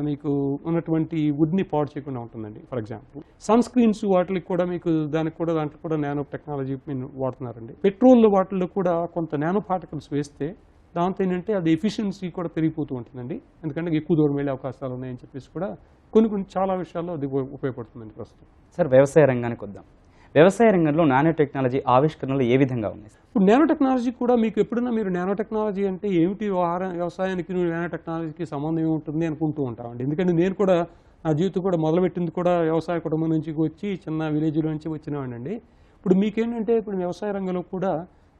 మీకు ఉన్నటువంటి వుడ్ని పాడు చేయకుండా ఉంటుందండి. ఫర్ ఎగ్జాంపుల్ సన్ స్క్రీన్స్ వాటికి కూడా మీకు దాంట్లో కూడా నానో టెక్నాలజీ వాడుతున్నారండి. పెట్రోల్ వాటిల్లో కూడా కొంత నానో పార్టికల్స్ వేస్తే దాంతో ఏంటంటే అది ఎఫిషియన్సీ కూడా పెరిగిపోతూ ఉంటుందండి, ఎందుకంటే ఎక్కువ దూరం వెళ్ళే అవకాశాలు ఉన్నాయని చెప్పేసి కూడా కొన్ని చాలా విషయాల్లో అది ఉపయోగపడుతుందండి ప్రస్తుతం. సార్, వ్యవసాయ రంగానికి వద్దాం. వ్యవసాయ రంగంలో నానో టెక్నాలజీ ఆవిష్కరణలు ఏ విధంగా ఉన్నాయి? ఇప్పుడు నానో టెక్నాలజీ కూడా మీకు ఎప్పుడైనా మీరు నానో టెక్నాలజీ అంటే ఏమిటి, వ్యవసాయానికి నానో టెక్నాలజీకి సంబంధం ఏముంటుంది అనుకుంటూ ఉంటామండి. ఎందుకంటే నేను కూడా నా జీవితం కూడా మొదలుపెట్టింది కూడా వ్యవసాయ కుటుంబం నుంచి వచ్చి చిన్న విలేజ్లో నుంచి వచ్చినవాడినండి. ఇప్పుడు మీకేంటంటే ఇప్పుడు వ్యవసాయ రంగంలో కూడా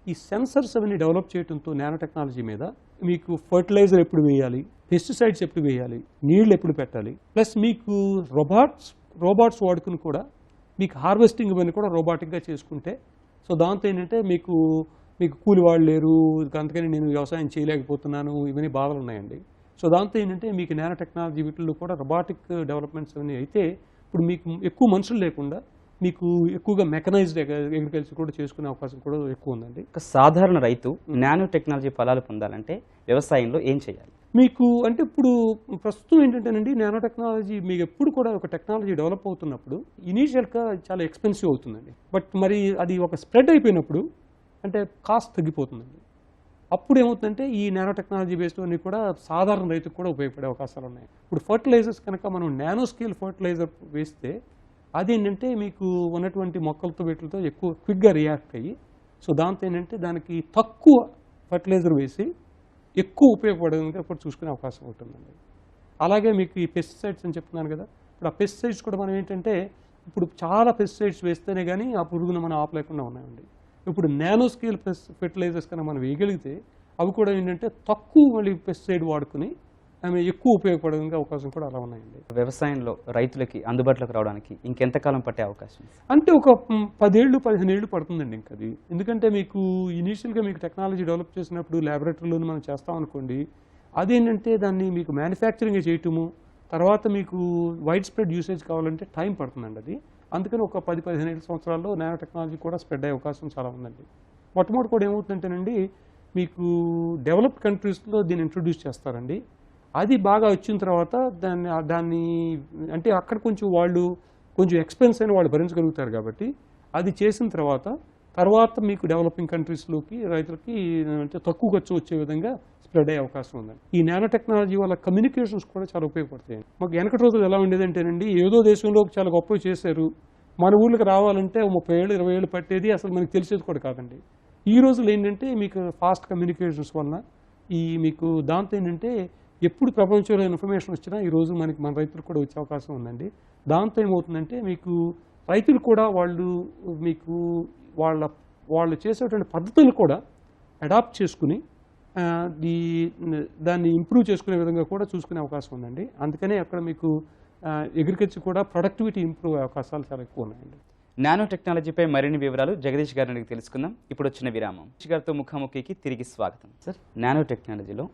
ఈ సెన్సర్స్ అవన్నీ డెవలప్ చేయడంతో నానో టెక్నాలజీ మీద మీకు ఫర్టిలైజర్ ఎప్పుడు వేయాలి, పెస్టిసైడ్స్ ఎప్పుడు వేయాలి, నీళ్లు ఎప్పుడు పెట్టాలి, ప్లస్ మీకు రోబాట్స్ వాడుకుని కూడా మీకు హార్వెస్టింగ్ ఇవన్నీ కూడా రోబాటిక్గా చేసుకుంటే, సో దాంతో ఏంటంటే మీకు మీకు కూలి వాళ్ళు లేరు, అందుకని నేను వ్యవసాయం చేయలేకపోతున్నాను, ఇవన్నీ బాధలు ఉన్నాయండి. సో దాంతో ఏంటంటే మీకు నానో టెక్నాలజీ వీటిల్లో కూడా రోబాటిక్ డెవలప్మెంట్స్ అవన్నీ అయితే ఇప్పుడు మీకు ఎక్కువ మనుషులు లేకుండా మీకు ఎక్కువగా మెకనైజ్డ్ అగ్రికల్చర్ కూడా చేసుకునే అవకాశం కూడా ఎక్కువ ఉందండి. ఒక సాధారణ రైతు నానో టెక్నాలజీ ఫలాలు పొందాలంటే వ్యవసాయంలో ఏం చేయాలి? మీకు అంటే ఇప్పుడు ప్రస్తుతం ఏంటంటేనండి నానో టెక్నాలజీ మీకు ఎప్పుడు కూడా ఒక టెక్నాలజీ డెవలప్ అవుతున్నప్పుడు ఇనీషియల్గా చాలా ఎక్స్పెన్సివ్ అవుతుందండి. బట్ మరి అది ఒక స్ప్రెడ్ అయిపోయినప్పుడు అంటే కాస్ట్ తగ్గిపోతుందండి. అప్పుడు ఏమవుతుందంటే ఈ నానో టెక్నాలజీ బేస్డ్ అన్ని కూడా సాధారణ రైతుకు కూడా ఉపయోగపడే అవకాశాలు ఉన్నాయి. ఇప్పుడు ఫర్టిలైజర్స్ కనుక మనం నానో స్కేల్ ఫర్టిలైజర్ వేస్తే అదేంటంటే మీకు ఉన్నటువంటి మొక్కలతో వీటితో ఎక్కువ క్విక్గా రియాక్ట్ అయ్యి సో దాంతో ఏంటంటే దానికి తక్కువ ఫర్టిలైజర్ వేసి ఎక్కువ ఉపయోగపడేందుకు కూడా చూసుకునే అవకాశం ఉంటుందండి. అలాగే మీకు ఈ పెస్టిసైడ్స్ అని చెప్తున్నాను కదా, ఇప్పుడు ఆ పెస్టిసైడ్స్ కూడా మనం ఏంటంటే ఇప్పుడు చాలా పెస్టిసైడ్స్ వేస్తేనే కానీ ఆ పురుగును మనం ఆపలేకుండా ఉన్నాయండి. ఇప్పుడు నానో స్కేల్ ఫెర్టిలైజర్స్ కన్నా మనం వేయగలిగితే అవి కూడా ఏంటంటే తక్కువ మళ్ళీ పెస్టిసైడ్ వాడుకుని ఆమె ఎక్కువ ఉపయోగపడడానికి అవకాశం కూడా అలా ఉన్నాయండి. వ్యవసాయంలో రైతులకి అందుబాటులోకి రావడానికి ఇంకెంతకాలం పట్టే అవకాశం? అంటే ఒక 10 ఏళ్ళు 15 ఏళ్ళు పడుతుందండి ఇంకా అది. ఎందుకంటే మీకు ఇనీషియల్గా మీకు టెక్నాలజీ డెవలప్ చేసినప్పుడు ల్యాబొరేటరీలోనే మనం చేస్తాం అనుకోండి, అదేంటంటే దాన్ని మీకు మ్యానుఫ్యాక్చరింగ్ చేయటము తర్వాత మీకు వైడ్ స్ప్రెడ్ యూసేజ్ కావాలంటే టైం పడుతుందండి అది. అందుకని ఒక 10-15 సంవత్సరాల్లో నానో టెక్నాలజీ కూడా స్ప్రెడ్ అయ్యే అవకాశం చాలా ఉందండి. మొట్టమొదటి కూడా ఏమవుతుందంటేనండి మీకు డెవలప్డ్ కంట్రీస్లో దీన్ని ఇంట్రొడ్యూస్ చేస్తారండి. అది బాగా వచ్చిన తర్వాత దాన్ని అంటే అక్కడ కొంచెం ఎక్స్పెన్స్ అయినా వాళ్ళు భరించగలుగుతారు కాబట్టి అది చేసిన తర్వాత మీకు డెవలపింగ్ కంట్రీస్లోకి రైతులకి అంటే తక్కువ ఖర్చు వచ్చే విధంగా స్ప్రెడ్ అయ్యే అవకాశం ఉందండి. ఈ నానో టెక్నాలజీ వల్ల కమ్యూనికేషన్స్ కూడా చాలా ఉపయోగపడతాయి. మాకు వెనకటి రోజులు ఎలా ఉండేదంటేనండి ఏదో దేశంలో చాలా గొప్పగా చేశారు, మన ఊళ్ళకి రావాలంటే 30 ఏళ్ళు 20 ఏళ్ళు పట్టేది, అసలు మనకి తెలిసేది కూడా కాదండి. ఈ రోజులు ఏంటంటే మీకు ఫాస్ట్ కమ్యూనికేషన్స్ వలన మీకు దాంతో ఏంటంటే ఎప్పుడు ప్రపంచంలో ఇన్ఫర్మేషన్ వచ్చినా ఈరోజు మన రైతులకు కూడా వచ్చే అవకాశం ఉందండి. దాంతో ఏమవుతుందంటే మీకు రైతులు కూడా వాళ్ళు చేసేటువంటి పద్ధతులు కూడా అడాప్ట్ చేసుకుని దాన్ని ఇంప్రూవ్ చేసుకునే విధంగా కూడా చూసుకునే అవకాశం ఉందండి. అందుకనే అక్కడ మీకు అగ్రికల్చర్ కూడా ప్రొడక్టివిటీ ఇంప్రూవ్ అయ్యే అవకాశాలు చాలా ఎక్కువ ఉన్నాయండి. నానో టెక్నాలజీపై మరిన్ని వివరాలు జగదీష్ గారిని అడిగి తెలుసుకుందాం. ఇప్పుడు వచ్చిన విరామం. జగదీష్ గారితో ముఖాముఖికి తిరిగి స్వాగతం. సార్, నానో టెక్నాలజీలో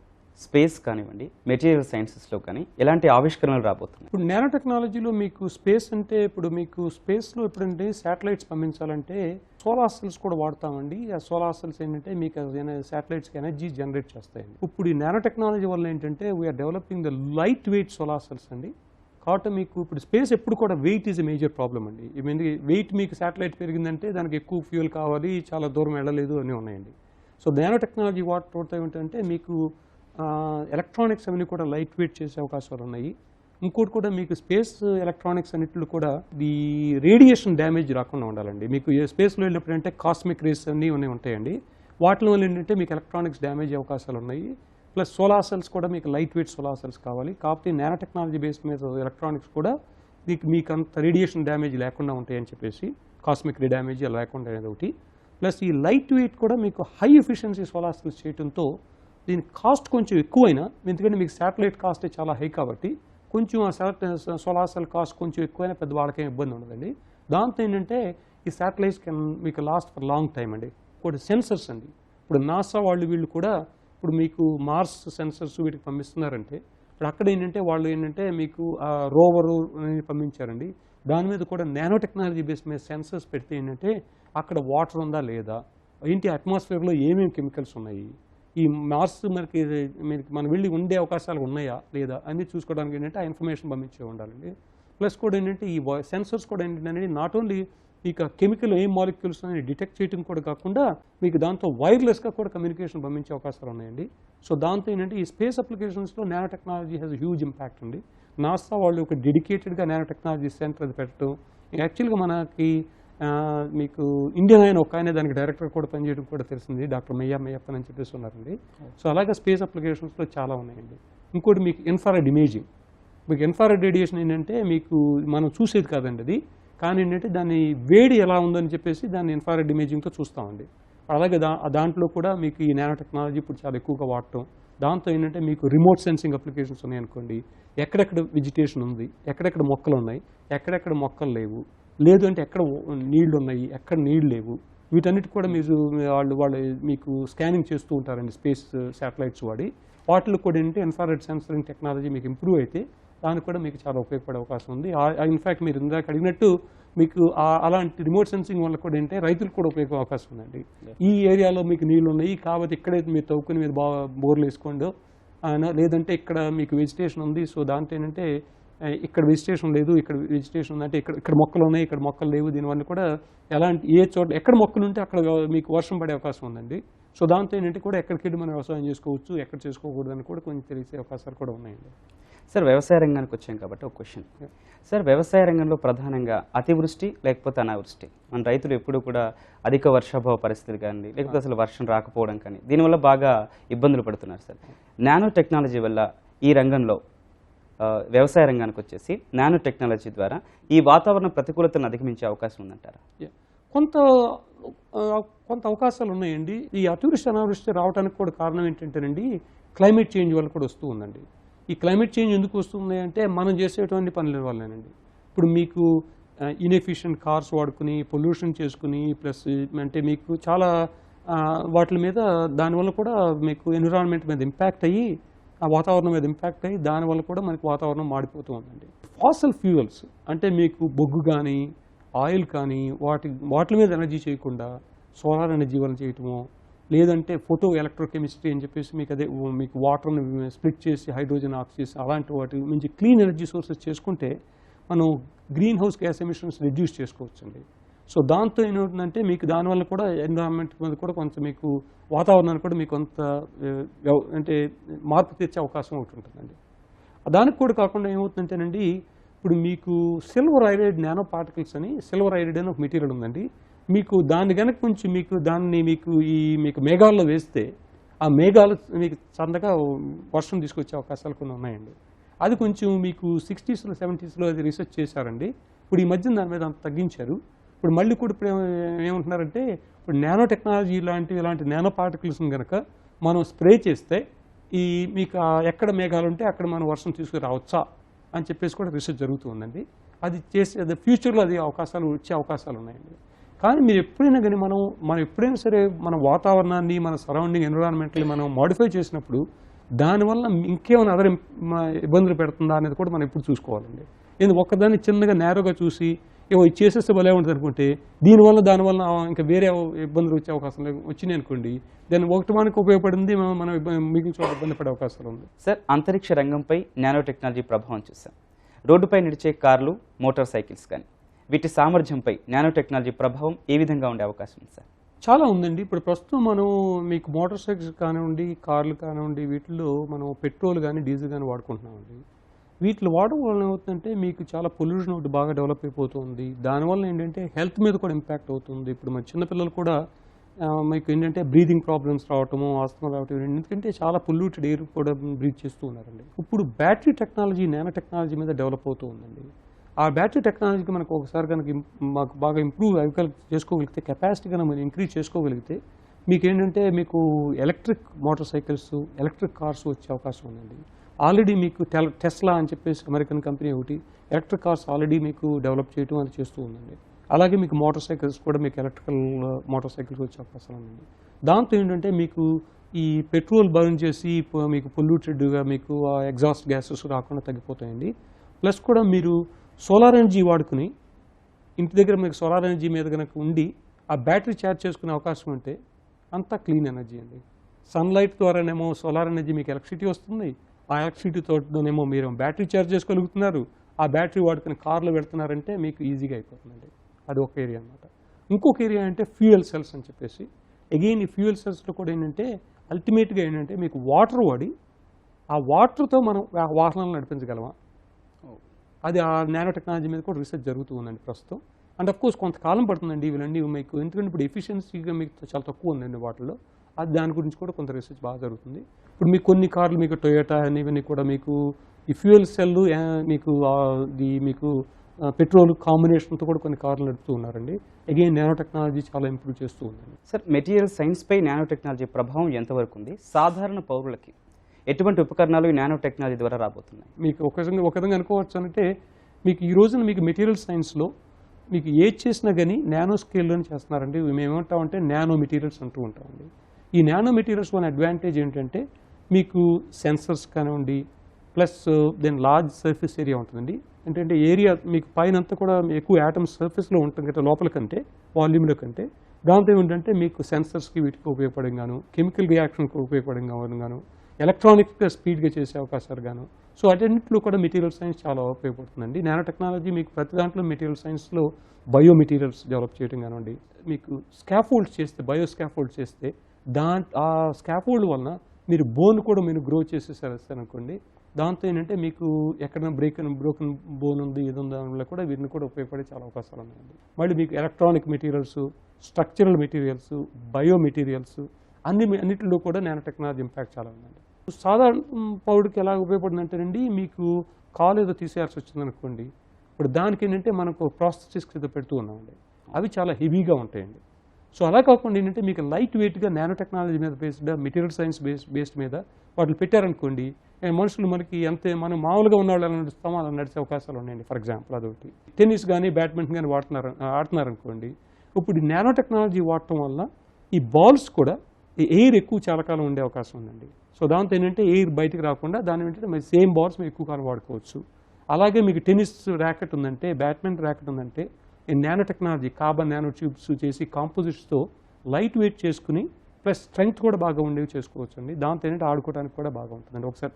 స్పేస్ కానివ్వండి, మెటీరియల్ సైన్సెస్లో కానీ ఎలాంటి ఆవిష్కరణలు రాబోతున్నాయి? ఇప్పుడు నానో టెక్నాలజీలో మీకు స్పేస్ అంటే ఇప్పుడు మీకు స్పేస్లో ఎప్పుడంటే శాటిలైట్స్ పంపించాలంటే సోలార్ సెల్స్ కూడా వాడతామండి. ఆ సోలార్ సెల్స్ ఏంటంటే మీకు శాటిలైట్స్కి ఎనర్జీ జనరేట్ చేస్తాయండి. ఇప్పుడు ఈ నానో టెక్నాలజీ వల్ల ఏంటంటే we are developing the light weight solar cells అండి. కాబట్టి మీకు ఇప్పుడు స్పేస్ ఎప్పుడు కూడా weight is a major problem అండి. వెయిట్ మీకు శాటిలైట్ పెరిగిందంటే దానికి ఎక్కువ ఫ్యూయల్ కావాలి, చాలా దూరం వెళ్ళలేదు అని ఉన్నాయండి. సో నానో టెక్నాలజీ వాడుతూ ఏంటంటే మీకు ఎలక్ట్రానిక్స్ అవన్నీ కూడా లైట్ వెయిట్ చేసే అవకాశాలు ఉన్నాయి. ఇంకోటి కూడా మీకు స్పేస్ ఎలక్ట్రానిక్స్ అన్నింటిలో కూడా ఈ రేడియేషన్ డ్యామేజ్ రాకుండా ఉండాలండి. మీకు స్పేస్లో వెళ్ళినప్పుడు అంటే కాస్మిక్ రేస్ అన్నీ ఉంటాయండి. వాటి వల్ల ఏంటంటే మీకు ఎలక్ట్రానిక్స్ డ్యామేజ్ అవకాశాలు ఉన్నాయి. ప్లస్ సోలార్ సెల్స్ కూడా మీకు లైట్ వెయిట్ సోలార్ సెల్స్ కావాలి. కాబట్టి నానో టెక్నాలజీ బేస్ మీద ఎలక్ట్రానిక్స్ కూడా మీకు అంత రేడియేషన్ డ్యామేజ్ లేకుండా ఉంటాయని చెప్పేసి కాస్మిక్ రే డ్యామేజ్ లేకుండా అనేది ఒకటి. ప్లస్ ఈ లైట్ వెయిట్ కూడా మీకు హై ఎఫిషియన్సీ సోలార్ సెల్స్ చేయడంతో దీని కాస్ట్ కొంచెం ఎక్కువైనా, ఎందుకంటే మీకు శాటిలైట్ కాస్ట్ చాలా హై కాబట్టి కొంచెం ఆ సోలార్ సెల్ కాస్ట్ కొంచెం ఎక్కువైనా పెద్ద వాళ్ళకేం ఇబ్బంది ఉండదండి. దాంతో ఏంటంటే ఈ శాటిలైట్స్ మీకు లాస్ట్ ఫర్ లాంగ్ టైం అండి. ఇప్పుడు సెన్సర్స్ అండి, ఇప్పుడు నాసా వీళ్ళు కూడా ఇప్పుడు మీకు మార్స్ సెన్సర్స్ వీటికి పంపిస్తున్నారంటే ఇప్పుడు అక్కడ ఏంటంటే మీకు రోవరు పంపించారండి. దాని మీద కూడా నానో టెక్నాలజీ బేస్ మీద సెన్సర్స్ పెడితే ఏంటంటే అక్కడ వాటర్ ఉందా లేదా, అట్మాస్ఫియర్లో ఏమేమి కెమికల్స్ ఉన్నాయి, ఈ మార్స్ మనకి మనం వెళ్ళి ఉండే అవకాశాలు ఉన్నాయా లేదా అన్నీ చూసుకోవడానికి ఏంటంటే ఆ ఇన్ఫర్మేషన్ పంపించే ఉండాలండి. ప్లస్ కూడా ఏంటంటే ఈ సెన్సర్స్ కూడా ఏంటంటే నాట్ ఓన్లీ మీకు కెమికల్ ఏం మాలిక్యూల్స్ అని డిటెక్ట్ చేయడం కూడా కాకుండా మీకు దాంతో వైర్లెస్గా కూడా కమ్యూనికేషన్ పంపించే అవకాశాలు ఉన్నాయండి. సో దాంతో ఏంటంటే ఈ స్పేస్ అప్లికేషన్స్లో nano technology has huge impact అండి. నాసా వాళ్ళు ఒక డెడికేటెడ్గా నానో టెక్నాలజీ సెంటర్ అది పెట్టడం, యాక్చువల్గా మనకి మీకు ఇండియన్ ఒక ఆయన దానికి డైరెక్టర్ కూడా పనిచేయడం కూడా తెలిసింది, డాక్టర్ మెయ్యప్పన్ అని చెప్పేసి ఉన్నారండి. సో అలాగే స్పేస్ అప్లికేషన్స్లో చాలా ఉన్నాయండి. ఇంకోటి మీకు ఇన్ఫ్రారెడ్ ఇమేజింగ్, మీకు ఇన్ఫ్రారెడ్ రేడియేషన్ ఏంటంటే మీకు మనం చూసేది కాదండి అది, కానీ ఏంటంటే దాని వేడి ఎలా ఉందని చెప్పేసి దాన్ని ఇన్ఫ్రారెడ్ ఇమేజింగ్తో చూస్తామండి. అలాగే దాంట్లో కూడా మీకు ఈ నానో టెక్నాలజీ ఇప్పుడు చాలా ఎక్కువగా వాడటం, దాంతో ఏంటంటే మీకు రిమోట్ సెన్సింగ్ అప్లికేషన్స్ ఉన్నాయనుకోండి, ఎక్కడెక్కడ వెజిటేషన్ ఉంది, ఎక్కడెక్కడ మొక్కలు ఉన్నాయి, ఎక్కడెక్కడ మొక్కలు లేవు, లేదు అంటే ఎక్కడ నీళ్లు ఉన్నాయి, ఎక్కడ నీళ్ళు లేవు, వీటన్నిటి కూడా మీరు వాళ్ళు మీకు స్కానింగ్ చేస్తూ ఉంటారండి స్పేస్ శాటిలైట్స్ వాడి. వాటిలో కూడా ఏంటంటే ఇన్ఫ్రారెడ్ సెన్సరింగ్ టెక్నాలజీ మీకు ఇంప్రూవ్ అయితే దానికి కూడా మీకు చాలా ఉపయోగపడే అవకాశం ఉంది. ఇన్ఫ్యాక్ట్ మీరు ఇందాక అడిగినట్టు మీకు అలాంటి రిమోట్ సెన్సింగ్ వల్ల కూడా ఏంటంటే రైతులకు కూడా ఉపయోగపడే అవకాశం ఉందండి. ఈ ఏరియాలో మీకు నీళ్ళు ఉన్నాయి కాబట్టి ఇక్కడే మీరు తవ్వుకుని మీరు బాగా బోర్లు వేసుకోండి, లేదంటే ఇక్కడ మీకు వెజిటేషన్ ఉంది, సో దాంట్లో ఏంటంటే ఇక్కడ వెజిటేషన్ లేదు, ఇక్కడ వెజిటేషన్ ఉందంటే ఇక్కడ మొక్కలు ఉన్నాయి, ఇక్కడ మొక్కలు లేవు, దీనివల్ల కూడా ఎలాంటి ఏ చోట ఎక్కడ మొక్కలు ఉంటే అక్కడ మీకు వర్షం పడే అవకాశం ఉందండి. సో దాంతో ఏంటంటే కూడా ఎక్కడికి వెళ్ళి మనం వ్యవసాయం చేసుకోవచ్చు, ఎక్కడ చేసుకోకూడదని కూడా కొంచెం తెలిసే అవకాశాలు కూడా ఉన్నాయండి. సార్, వ్యవసాయ రంగానికి వచ్చాం కాబట్టి ఒక క్వశ్చన్. సార్, వ్యవసాయ రంగంలో ప్రధానంగా అతివృష్టి లేకపోతే అనావృష్టి, మన రైతులు ఎప్పుడు కూడా అధిక వర్షాభావ పరిస్థితులు కానీ లేకపోతే అసలు వర్షం రాకపోవడం కానీ దీనివల్ల బాగా ఇబ్బందులు పడుతున్నారు సార్. నానో టెక్నాలజీ వల్ల ఈ రంగంలో వ్యవసాయ రంగానికి వచ్చేసి నానో టెక్నాలజీ ద్వారా ఈ వాతావరణ ప్రతికూలతను అధిగమించే అవకాశం ఉందంటారా? కొంత అవకాశాలు ఉన్నాయండి. ఈ అతివృష్టి అనావృష్టి రావడానికి కూడా కారణం ఏంటంటేనండి క్లైమేట్ చేంజ్ వల్ల కూడా వస్తూ ఉందండి. ఈ క్లైమేట్ చేంజ్ ఎందుకు వస్తుంది అంటే మనం చేసేటువంటి పనుల వల్లేనండి. ఇప్పుడు మీకు ఇన్ఎఫిషియెంట్ కార్స్ వాడుకుని పొల్యూషన్ చేసుకుని ప్లస్ అంటే మీకు చాలా వాటి మీద దానివల్ల కూడా మీకు ఎన్విరాన్మెంట్ మీద ఇంపాక్ట్ అయ్యి ఆ వాతావరణం మీద ఇంపాక్ట్ అయ్యి దానివల్ల కూడా మనకి వాతావరణం మాడిపోతూ ఉందండి. ఫాసిల్ ఫ్యూయల్స్ అంటే మీకు బొగ్గు కానీ ఆయిల్ కానీ వాటి మీద ఎనర్జీ చేయకుండా సోలార్ ఎనర్జీ వల్ల చేయటము, లేదంటే ఫోటో ఎలక్ట్రోకెమిస్ట్రీ అని చెప్పేసి మీకు అదే మీకు వాటర్ని స్ప్లిట్ చేసి హైడ్రోజన్ ఆక్సిజన్ అలాంటి వాటి నుంచి క్లీన్ ఎనర్జీ సోర్సెస్ చేసుకుంటే మనం green house gas emissions reduce చేసుకోవచ్చండి. సో దాంతో ఏమవుతుందంటే మీకు దానివల్ల కూడా ఎన్విరాన్మెంట్ మీద కూడా కొంత మీకు వాతావరణానికి కూడా మీకు కొంత అంటే మార్పు తెచ్చే అవకాశం ఒకటి ఉంటుందండి. దానికి కూడా కాకుండా ఏమవుతుందంటేనండి ఇప్పుడు మీకు సిల్వర్ ఐరైడ్ నానో పార్టికల్స్ అని సిల్వర్ ఐరైడ్ అని ఒక మెటీరియల్ ఉందండి. మీకు దాన్ని కనుక కొంచెం మీకు మేఘాల్లో వేస్తే ఆ మేఘాలు మీకు చందగా వర్షం తీసుకొచ్చే అవకాశాలు కొన్ని ఉన్నాయండి. అది కొంచెం మీకు 60s, 70s అది రీసెర్చ్ చేశారండి. ఇప్పుడు ఈ మధ్య దాని మీద అంత తగ్గించారు. ఇప్పుడు మళ్ళీ కూడా ఇప్పుడు ఏమంటున్నారంటే ఇప్పుడు నానో టెక్నాలజీ ఇలాంటి నానో పార్టికల్స్ని కనుక మనం స్ప్రే చేస్తే ఈ మీకు ఎక్కడ మేఘాలు ఉంటే అక్కడ మనం వర్షం తీసుకురావచ్చా అని చెప్పేసి కూడా రీసెర్చ్ జరుగుతుందండి. అది ఫ్యూచర్లో అది వచ్చే అవకాశాలు ఉన్నాయండి. కానీ మీరు ఎప్పుడైనా కానీ మనం ఎప్పుడైనా సరే మన వాతావరణాన్ని మన సరౌండింగ్ ఎన్విరాన్మెంట్ని మనం మాడిఫై చేసినప్పుడు దానివల్ల ఇంకేమైనా అదర్ ఇబ్బందులు పెడుతుందా అనేది కూడా మనం ఎప్పుడు చూసుకోవాలండి. ఎందుకు ఒక్కదాన్ని చిన్నగా నేరోగా చూసి ఇది చేసేస్తే భలే ఉంటుంది అనుకుంటే దానివల్ల ఇంకా వేరే ఇబ్బందులు వచ్చే అవకాశం వచ్చినాయి అనుకోండి, దాన్ని ఒకటి మనకు ఉపయోగపడింది మనం మిగిలిన చోట ఇబ్బంది పడే అవకాశాలు ఉంది. సార్, అంతరిక్ష రంగంపై నానో టెక్నాలజీ ప్రభావం చూసాం. రోడ్డుపై నడిచే కార్లు, మోటార్ సైకిల్స్ కానీ వీటి సామర్థ్యంపై నానో టెక్నాలజీ ప్రభావం ఏ విధంగా ఉండే అవకాశం ఉంది సార్? చాలా ఉందండి. ఇప్పుడు ప్రస్తుతం మనం మీకు మోటార్ సైకిల్స్ కానివ్వండి, కార్లు కానివ్వండి, వీటిల్లో మనం పెట్రోల్ కానీ డీజిల్ కానీ వాడుకుంటున్నామండి. వీటిని వాడడం వల్ల ఏమవుతుందంటే మీకు చాలా పొల్యూషన్ ఒకటి బాగా డెవలప్ అయిపోతుంది. దానివల్ల ఏంటంటే హెల్త్ మీద కూడా ఇంపాక్ట్ అవుతుంది. ఇప్పుడు మన చిన్నపిల్లలు కూడా మీకు ఏంటంటే బ్రీదింగ్ ప్రాబ్లమ్స్ రావటము, ఆస్తమా రావటం, ఎందుకంటే చాలా పొల్యూటెడ్ ఎయిర్ కూడా బ్రీత్ చేస్తూ ఉన్నారండి. ఇప్పుడు బ్యాటరీ టెక్నాలజీ నానో టెక్నాలజీ మీద డెవలప్ అవుతూ ఉందండి. ఆ బ్యాటరీ టెక్నాలజీకి మనకు ఒకసారి కనుక మాకు బాగా ఇంప్రూవ్ చేసుకోగలిగితే, కెపాసిటీ కనుక మనం ఇంక్రీజ్ చేసుకోగలిగితే మీకు ఏంటంటే మీకు electric motor cycles, electric cars వచ్చే అవకాశం ఉందండి. ఆల్రెడీ మీకు టెస్లా అని చెప్పేసి అమెరికన్ కంపెనీ ఒకటి ఎలక్ట్రిక్ కార్స్ ఆల్రెడీ మీకు డెవలప్ చేయడం అది చేస్తూ ఉందండి. అలాగే మీకు మోటార్ సైకిల్స్ కూడా మీకు ఎలక్ట్రికల్ మోటార్ సైకిల్స్ వచ్చే అవకాశం ఉందండి. దాంతో ఏంటంటే మీకు ఈ పెట్రోల్ బర్న్ చేసి మీకు పొల్యూటెడ్గా మీకు ఎగ్జాస్ట్ గ్యాసెస్ రాకుండా తగ్గిపోతాయండి. ప్లస్ కూడా మీరు సోలార్ ఎనర్జీ వాడుకుని ఇంటి దగ్గర మీకు సోలార్ ఎనర్జీ మీద కనుక ఉండి ఆ బ్యాటరీ ఛార్జ్ చేసుకునే అవకాశం ఉంటే అంతా క్లీన్ ఎనర్జీ అండి. సన్లైట్ ద్వారానేమో సోలార్ ఎనర్జీ మీకు ఎలక్ట్రిసిటీ వస్తుంది, ఆ ఎలక్ట్రిసిటీతోనేమో మీరు బ్యాటరీ ఛార్జ్ చేసుకోగలుగుతున్నారు, ఆ బ్యాటరీ వాడుకుని కార్లు పెడుతున్నారంటే మీకు ఈజీగా అయిపోతుందండి. అది ఒక ఏరియా అన్నమాట. ఇంకొక ఏరియా అంటే ఫ్యూయల్ సెల్స్ అని చెప్పేసి, అగైన్ ఈ ఫ్యూయల్ సెల్స్లో కూడా ఏంటంటే అల్టిమేట్గా ఏంటంటే మీకు వాటర్ వాడి ఆ వాటర్తో మనం వాహనాలను నడిపించగలమా, అది ఆ నానో టెక్నాలజీ మీద కూడా రీసెర్చ్ జరుగుతూ ఉందండి ప్రస్తుతం. అండ్ అఫ్కోర్స్ కొంతకాలం పడుతుందండి ఇవన్నీ మీకు, ఎందుకంటే ఇప్పుడు ఎఫిషియన్సీగా మీకు చాలా తక్కువ ఉందండి వాటిలో. అది దాని గురించి కూడా కొంత రీసెర్చ్ బాగా జరుగుతుంది. ఇప్పుడు మీకు కొన్ని కార్లు మీకు టొయోటా అని ఇవన్నీ కూడా మీకు ఈ ఫ్యూయల్ సెల్ మీకు పెట్రోల్ కాంబినేషన్తో కూడా కొన్ని కార్లు నడుపుతూ ఉన్నారండి. అగైన్ నానో టెక్నాలజీ చాలా ఇంప్రూవ్ చేస్తూ ఉందండి. సార్, మెటీరియల్ సైన్స్పై నానో టెక్నాలజీ ప్రభావం ఎంతవరకు ఉంది? సాధారణ పౌరులకి ఎటువంటి ఉపకరణాలు ఈ నానో టెక్నాలజీ ద్వారా రాబోతున్నాయి? మీకు ఒక విధంగా అనుకోవచ్చు అంటే మీకు ఈ రోజున మీకు మెటీరియల్ సైన్స్లో మీకు ఏది చేసినా కానీ నానో స్కేల్లోనే చేస్తున్నారండి. మేము ఏమంటామంటే నానో మెటీరియల్స్ అంటూ ఉంటామండి. ఈ నానో మెటీరియల్స్ వన్ అడ్వాంటేజ్ ఏంటంటే మీకు సెన్సర్స్ కానివ్వండి, plus then large surface area ఉంటుందండి. ఏంటంటే ఏరియా మీకు పైన అంతా కూడా ఎక్కువ యాటమ్స్ సర్ఫేస్లో ఉంటుంది కదా లోపల కంటే, వాల్యూమ్లో కంటే. దాంతో ఏంటంటే మీకు సెన్సర్స్కి వీటికి ఉపయోగపడం గాను, కెమికల్ రియాక్షన్కి ఉపయోగపడం గాను, ఎలక్ట్రానిక్గా స్పీడ్గా చేసే అవకాశాలు గాను. సో అన్నింటిలో కూడా మెటీరియల్ సైన్స్ చాలా ఉపయోగపడుతుందండి. నానో టెక్నాలజీ మీకు ప్రతి దాంట్లో మెటీరియల్ సైన్స్లో బయో మెటీరియల్స్ డెవలప్ చేయడం కానివ్వండి, మీకు స్కాఫోల్డ్స్ చేస్తే, బయో స్కాఫోల్డ్స్ చేస్తే ఆ స్కాఫోల్డ్ వలన మీరు బోన్ కూడా మీరు గ్రో చేసేసారనుకోండి. దాంతో ఏంటంటే మీకు ఎక్కడైనా బ్రోకెన్ బోన్ ఉంది, ఇది ఉంది దానివల్ల కూడా వీటిని కూడా ఉపయోగపడే చాలా అవకాశాలు ఉన్నాయండి. మళ్ళీ మీకు electronic materials, structural materials, bio materials అన్నిటిలో కూడా నానో టెక్నాలజీ ఇంపాక్ట్ చాలా ఉందండి. సాధారణ పౌరుడికి ఎలా ఉపయోగపడుతుందంటేనండి, మీకు కాలు ఏదో తీసేయాల్సి వచ్చిందనుకోండి, ఇప్పుడు దానికి ఏంటంటే మనకు ప్రాస్థెటిక్స్ ఏదో పెడుతూ ఉన్నామండి. అవి చాలా హెవీగా ఉంటాయండి. సో అలా కాకుండా ఏంటంటే మీకు లైట్ వెయిట్గా నానో టెక్నాలజీ మీద బేస్డ్, మెటీరియల్ సైన్స్ బేస్డ్ మీద వాటిని పెట్టారనుకోండి, మనుషులు మనకి మనం మామూలుగా ఉన్న వాళ్ళు ఎలా నడుస్తామో అలా నడిచే అవకాశాలు ఉన్నాయండి. ఫర్ ఎగ్జాంపుల్ అదొకటి. టెన్నిస్ కానీ బ్యాడ్మింటన్ కానీ ఆడుతున్నారనుకోండి, ఇప్పుడు ఈ నానో టెక్నాలజీ వాడటం వల్ల ఈ బాల్స్ కూడా ఈ ఎయిర్ ఎక్కువ చాలా కాలం ఉండే అవకాశం ఉందండి. సో దాంతో ఏంటంటే ఎయిర్ బయటకు రాకుండా దాని ఏంటంటే మరి సేమ్ బాల్స్ మేము ఎక్కువ కాలం వాడుకోవచ్చు. అలాగే మీకు టెన్నిస్ ర్యాకెట్ ఉందంటే, బ్యాడ్మింటన్ ర్యాకెట్ ఉందంటే, ఈ nano technology carbon nano tubes చేసి కాంపోజిట్స్తో లైట్ వెయిట్ చేసుకుని ప్లస్ స్ట్రెంగ్త్ కూడా బాగా ఉండేవి చేసుకోవచ్చు అండి. దాంతో ఏంటంటే ఆడుకోవడానికి కూడా బాగా ఉంటుందండి. ఒకసారి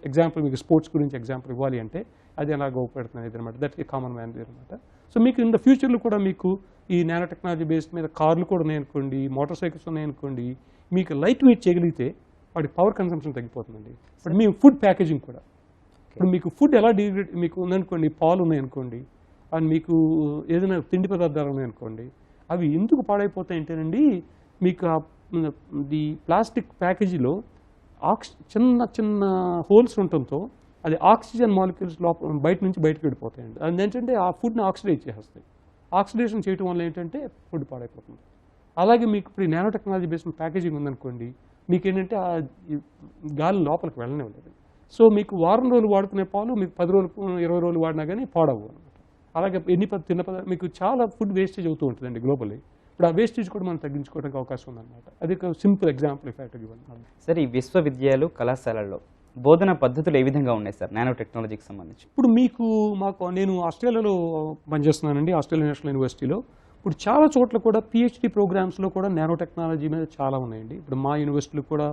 ఎగ్జాంపుల్ మీకు స్పోర్ట్స్ గురించి ఎగ్జాంపుల్ ఇవ్వాలి అంటే అది ఎలాగ ఉపయోగపడుతుంది అనమాట. దట్ ఈ కామన్ మ్యాన్ అనమాట. సో మీకు ఇన్ ద ఫ్యూచర్లో కూడా మీకు ఈ నానో టెక్నాలజీ బేస్డ్ మీద కార్లు కూడా ఉన్నాయనుకోండి, మోటార్ సైకిల్స్ ఉన్నాయనుకోండి, మీకు లైట్ వెయిట్ చేయగలిగితే వాటికి పవర్ కన్సంప్షన్ తగ్గిపోతుందండి. ఇప్పుడు మీ ఫుడ్ ప్యాకేజింగ్ కూడా, ఇప్పుడు మీకు ఫుడ్ ఎలా డిగ్రేడ్ మీకు ఉందనుకోండి, పాలు ఉన్నాయనుకోండి, అండ్ మీకు ఏదైనా తిండి పదార్థాలు ఉన్నాయనుకోండి, అవి ఎందుకు పాడైపోతాయి అంటేనండి, మీకు ది ప్లాస్టిక్ ప్యాకేజీలో చిన్న చిన్న హోల్స్ ఉండటంతో అది ఆక్సిజన్ మాలిక్యూల్స్ బయట నుంచి బయటకు వెళ్ళిపోతాయండి. అది ఏంటంటే ఆ ఫుడ్ని ఆక్సిడైజ్ చేసేస్తాయి. ఆక్సిడేషన్ చేయడం వల్ల ఏంటంటే ఫుడ్ పాడైపోతుంది. అలాగే మీకు ఇప్పుడు నానో టెక్నాలజీ బేస్డ్ ప్యాకేజింగ్ ఉందనుకోండి, మీకు ఏంటంటే ఆ గాలి లోపలికి వెళ్ళనే ఉండదు. సో మీకు వారం రోజులు వాడుకునే పాలు మీకు 10 రోజులు 20 రోజులు వాడినా కానీ పాడవు అనమాట. అలాగే మీకు చాలా ఫుడ్ వేస్టేజ్ అవుతూ ఉంటుందండి గ్లోబల్లీ. ఇప్పుడు ఆ వేస్టేజ్ కూడా మనం తగ్గించుకోవడానికి అవకాశం ఉందన్నమాట. అది ఒక సింపుల్ ఎగ్జాంపుల్ ఇఫెక్ట్ ఇవ్వండి. సార్, ఈ విశ్వవిద్యాలయాలు కళాశాలల్లో బోధన పద్ధతులు ఏ విధంగా ఉన్నాయి సార్ నానో టెక్నాలజీకి సంబంధించి? ఇప్పుడు నేను ఆస్ట్రేలియాలో పనిచేస్తున్నానండి, ఆస్ట్రేలియా నేషనల్ యూనివర్సిటీలో. ఇప్పుడు చాలా చోట్ల కూడా పిహెచ్డి ప్రోగ్రామ్స్లో కూడా నానో టెక్నాలజీ మీద చాలా ఉన్నాయండి. ఇప్పుడు మా యూనివర్సిటీలో కూడా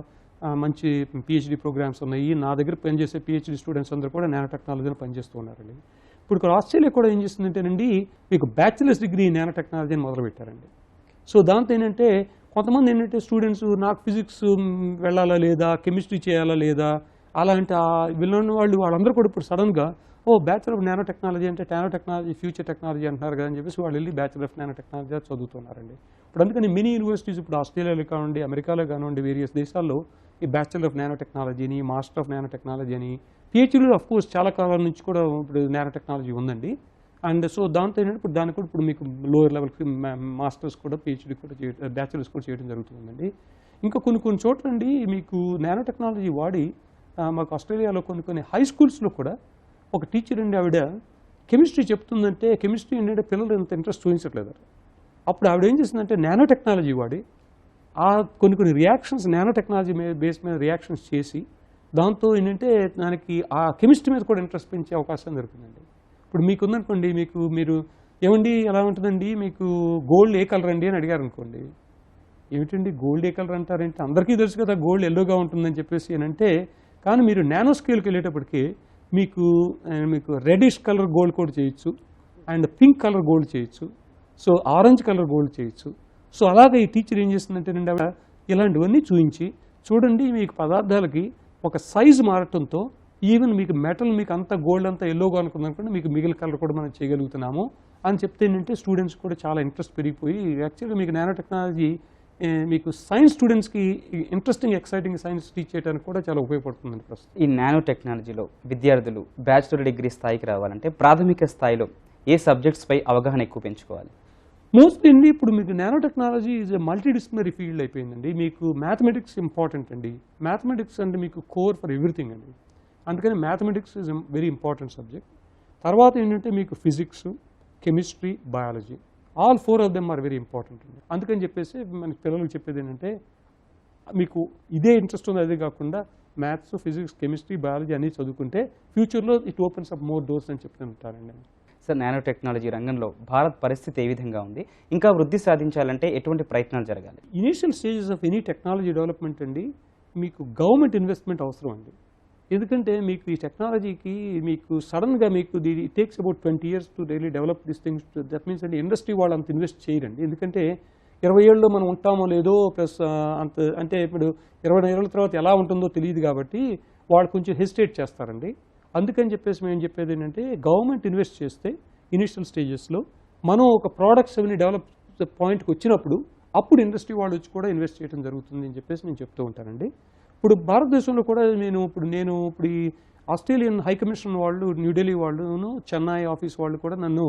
మంచి పిహెచ్డి ప్రోగ్రామ్స్ ఉన్నాయి. నా దగ్గర పనిచేసే పిహెచ్డి స్టూడెంట్స్ అందరూ కూడా నానో టెక్నాలజీలో పనిచేస్తూ ఉన్నారండి. ఇప్పుడు ఆస్ట్రేలియా కూడా ఏం చేస్తుందంటేనండి, మీకు బ్యాచిలర్స్ డిగ్రీ నానో టెక్నాలజీని మొదలుపెట్టారండి. సో దాంతో ఏంటంటే కొంతమంది ఏంటంటే స్టూడెంట్స్ నాకు ఫిజిక్స్ వెళ్ళాలా లేదా, కెమిస్ట్రీ చేయాలా లేదా, అలాంటి వీళ్ళన్న వాళ్ళందరూ కూడా ఇప్పుడు సడన్గా బ్యాచిలర్ ఆఫ్ నానో టెక్నాలజీ అంటే నానో టెక్నాలజీ ఫ్యూచర్ టెక్నాలజీ అంటున్నారు కదా అని చెప్పేసి వాళ్ళు వెళ్ళి బ్యాచిలర్ ఆఫ్ నానో టెక్నాలజీ చదువుతున్నారండి. ఇప్పుడు అందుకని మినీ యూనివర్సిటీస్ ఇప్పుడు ఆస్ట్రేలియాలో కానివ్వండి, అమెరికాలో కానివ్వండి, వేరియస్ దేశాల్లో ఈ బ్యాచిలర్ ఆఫ్ నానో టెక్నాలజీని, మాస్టర్ ఆఫ్ నానో టెక్నాలజీ అని, పిహెచ్డీలో ఆఫ్ కోర్స్ చాలా కాలం నుంచి కూడా ఇప్పుడు నానో టెక్నాలజీ ఉందండి. అండ్ సో దాంతో ఏంటంటే ఇప్పుడు దానికి కూడా ఇప్పుడు మీకు లోయర్ లెవెల్కి మాస్టర్స్ కూడా పిహెచ్డీ కూడా బ్యాచిలర్స్ కూడా చేయడం జరుగుతుందండి. ఇంకా కొన్ని చోట్ల అండి మీకు నానో టెక్నాలజీ వాడి మాకు ఆస్ట్రేలియాలో కొన్ని హై స్కూల్స్లో కూడా ఒక టీచర్ అండి, ఆవిడ కెమిస్ట్రీ చెప్తుందంటే కెమిస్ట్రీ ఏంటంటే పిల్లలు ఎంత ఇంట్రెస్ట్ చూపించట్లేదు. అప్పుడు ఆవిడ ఏం చేసిందంటే నానో టెక్నాలజీ వాడి కొన్ని రియాక్షన్స్ నానో టెక్నాలజీ బేస్ మీద రియాక్షన్స్ చేసి దాంతో ఏంటంటే దానికి ఆ కెమిస్ట్రీ మీద కూడా ఇంట్రెస్ట్ పెంచే అవకాశం దొరుకుతుందండి. ఇప్పుడు మీకు ఉందనుకోండి, మీరు ఏమండి ఎలా ఉంటుందండి, మీకు గోల్డ్ ఏ కలర్ అండి అని అడిగారు అనుకోండి, ఏమిటండి గోల్డ్ ఏ కలర్ అంటారంటే అందరికీ తెలుసు కదా గోల్డ్ ఎల్లోగా ఉంటుందని చెప్పేసి అని అంటే, కానీ మీరు నానో స్కేల్కి వెళ్ళేటప్పటికి మీకు రెడిష్ కలర్ గోల్డ్ కూడా చేయొచ్చు, అండ్ పింక్ కలర్ గోల్డ్ చేయొచ్చు, సో ఆరెంజ్ కలర్ గోల్డ్ చేయొచ్చు. సో అలాగే ఈ టీచర్ ఏం చేస్తుందంటేనండి, ఆవిడ ఇలాంటివన్నీ చూపించి చూడండి మీకు పదార్థాలకి ఒక సైజు మారటంతో ఈవెన్ మీకు మెటల్ మీకు అంత గోల్డ్ అంతా ఎల్లోగా అనుకుందనుకోండి, మీకు మిగిలిన కలర్ కూడా మనం చేయగలుగుతున్నాము అని చెప్తే ఏంటంటే స్టూడెంట్స్ కూడా చాలా ఇంట్రెస్ట్ పెరిగిపోయి యాక్చువల్గా మీకు నానో టెక్నాలజీ మీకు సైన్స్ స్టూడెంట్స్కి ఇంట్రెస్టింగ్ ఎక్సైటింగ్ సైన్స్ టీచ్ చేయడానికి కూడా చాలా ఉపయోగపడుతుందండి ప్రస్తుతం. ఈ నానో టెక్నాలజీలో విద్యార్థులు బ్యాచిలర్ డిగ్రీ స్థాయికి రావాలంటే ప్రాథమిక స్థాయిలో ఏ సబ్జెక్ట్స్పై అవగాహన ఎక్కువ పెంచుకోవాలి? మోస్ట్లీ అండి ఇప్పుడు మీకు nano technology is a multi disciplinary field అయిపోయిందండి. మీకు మ్యాథమెటిక్స్ ఇంపార్టెంట్ అండి. మ్యాథమెటిక్స్ అంటే మీకు కోర్ ఫర్ ఎవ్రీథింగ్ అండి. అందుకని mathematics is very important subject. తర్వాత ఏంటంటే మీకు physics, chemistry, biology. All 4 of them are very important అండి. అందుకని చెప్పేసి మన పిల్లలకు చెప్పేది ఏంటంటే మీకు ఇదే ఇంట్రెస్ట్ ఉంది, అదే కాకుండా మ్యాథ్స్, ఫిజిక్స్, కెమిస్ట్రీ, బయాలజీ అన్నీ చదువుకుంటే ఫ్యూచర్లో it opens up more doors అని చెప్తుంటారండి. సార్, నానో టెక్నాలజీ రంగంలో భారత్ పరిస్థితి ఏ విధంగా ఉంది? ఇంకా వృద్ధి సాధించాలంటే ఎటువంటి ప్రయత్నాలు జరగాలి? Initial stages of any technology development అండి మీకు గవర్నమెంట్ ఇన్వెస్ట్మెంట్ అవసరం అండి. ఎందుకంటే మీకు ఈ టెక్నాలజీకి మీకు సడన్గా మీకు it takes about 20 years to really develop this things. That means అంటే ఇండస్ట్రీ వాళ్ళు అంత ఇన్వెస్ట్ చేయరండి. ఎందుకంటే 20 ఏళ్ళలో మనం ఉంటామో లేదో ప్లస్ అంత అంటే ఇప్పుడు 20 ఏళ్ళ తర్వాత ఎలా ఉంటుందో తెలియదు కాబట్టి వాళ్ళు కొంచెం హెసిటేట్ చేస్తారండి. అందుకని చెప్పేసి మేము చెప్పేది ఏంటంటే గవర్నమెంట్ ఇన్వెస్ట్ చేస్తే ఇనిషియల్ స్టేజెస్లో మనం ఒక ప్రోడక్ట్స్ అవన్నీ డెవలప్ పాయింట్కి వచ్చినప్పుడు అప్పుడు ఇండస్ట్రీ వాళ్ళు వచ్చి కూడా ఇన్వెస్ట్ చేయడం జరుగుతుంది అని చెప్పేసి నేను చెప్తూ ఉంటానండి. ఇప్పుడు భారతదేశంలో కూడా నేను ఇప్పుడు ఈ ఆస్ట్రేలియన్ హై కమిషన్ వాళ్ళు, న్యూఢిల్లీ వాళ్ళను, చెన్నై ఆఫీస్ వాళ్ళు కూడా నన్ను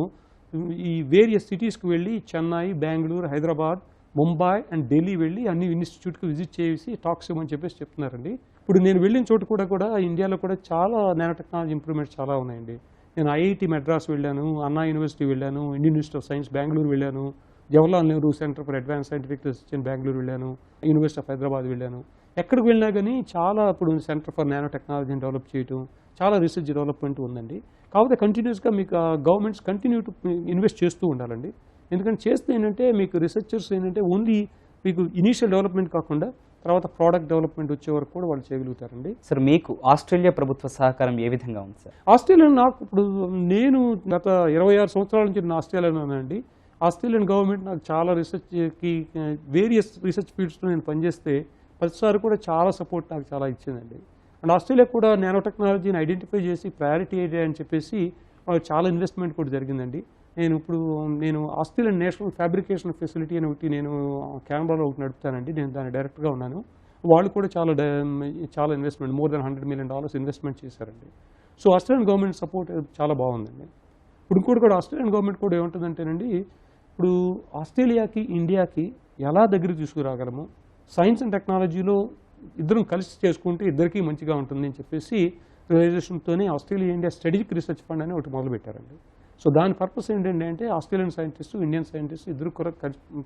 ఈ వేరియస్ సిటీస్కి వెళ్ళి చెన్నై, బెంగళూరు, హైదరాబాద్, ముంబై అండ్ ఢిల్లీ వెళ్ళి అన్ని ఇన్స్టిట్యూట్కి విజిట్ చేసి టాక్స్ ఇవ్వమని చెప్పేసి చెప్తున్నారండి. ఇప్పుడు నేను వెళ్ళిన చోటు కూడా ఇండియాలో కూడా చాలా నానో టెక్నాలజీ ఇంప్రూవ్మెంట్స్ చాలా ఉన్నాయండి. నేను ఐఐటి మెడ్రాస్ వెళ్ళాను, అన్నా యూనివర్సిటీ వెళ్ళాను, Indian institute of science Bengaluru వెళ్ళాను, Jawaharlal Nehru centre for advance scientific research in Bengaluru వెళ్ళాను, యూనివర్సిటీ ఆఫ్ హైదరాబాద్ వెళ్ళాను. ఎక్కడికి వెళ్ళినా కానీ చాలా ఇప్పుడు సెంటర్ ఫర్ నానో టెక్నాలజీని డెవలప్ చేయడం, చాలా రీసెర్చ్ డెవలప్మెంట్ ఉందండి. కాకపోతే కంటిన్యూస్గా మీకు గవర్నమెంట్స్ కంటిన్యూ టు ఇన్వెస్ట్ చేస్తూ ఉండాలండి. ఎందుకంటే చేస్తే ఏంటంటే మీకు రీసెర్చర్స్ ఏంటంటే ఓన్లీ మీకు ఇనీషియల్ డెవలప్మెంట్ కాకుండా తర్వాత ప్రోడక్ట్ డెవలప్మెంట్ వచ్చే వరకు కూడా వాళ్ళు చేయగలుగుతారండి. సార్, మీకు ఆస్ట్రేలియా ప్రభుత్వ సహకారం ఏ విధంగా ఉంది సార్? ఆస్ట్రేలియా నాకు ఇప్పుడు నేను గత 26 సంవత్సరాల నుంచి నేను ఆస్ట్రేలియాలో ఉన్నానండి. ఆస్ట్రేలియన్ గవర్నమెంట్ నాకు చాలా రీసెర్చ్కి వేరియస్ రీసెర్చ్ ఫీల్డ్స్లో నేను పనిచేస్తే ప్రతిసారి కూడా చాలా సపోర్ట్ నాకు చాలా ఇచ్చిందండి. అండ్ ఆస్ట్రేలియా కూడా నానో టెక్నాలజీని ఐడెంటిఫై చేసి ప్రయారిటీ ఏరియా అని చెప్పేసి వాళ్ళకి చాలా ఇన్వెస్ట్మెంట్ కూడా జరిగిందండి. నేను ఆస్ట్రేలియన్ నేషనల్ ఫ్యాబ్రికేషన్ ఫెసిలిటీ అని ఒకటి నేను కెనడాలో ఒకటి నడుపుతానండి. నేను దాని డైరెక్టర్గా ఉన్నాను. వాళ్ళు కూడా చాలా investment more than $100 million investment చేశారండి. సో ఆస్ట్రేలియన్ గవర్నమెంట్ సపోర్ట్ చాలా బాగుందండి. ఇప్పుడు ఇంకోటి కూడా ఆస్ట్రేలియన్ గవర్నమెంట్ కూడా ఏముంటుందంటేనండి, ఇప్పుడు ఆస్ట్రేలియాకి ఇండియాకి ఎలా దగ్గరికి తీసుకురాగలము, సైన్స్ అండ్ టెక్నాలజీలో ఇద్దరం కలిసి చేసుకుంటే ఇద్దరికీ మంచిగా ఉంటుంది అని చెప్పేసి రియలైజేషన్తోనే Australia India strategic research fund అని ఒకటి మొదలుపెట్టారండి. సో దాని పర్పస్ ఏంటంటే ఆస్ట్రేలియన్ సైంటిస్ట్, ఇండియన్ సైంటిస్ట్ ఇద్దరు కూడా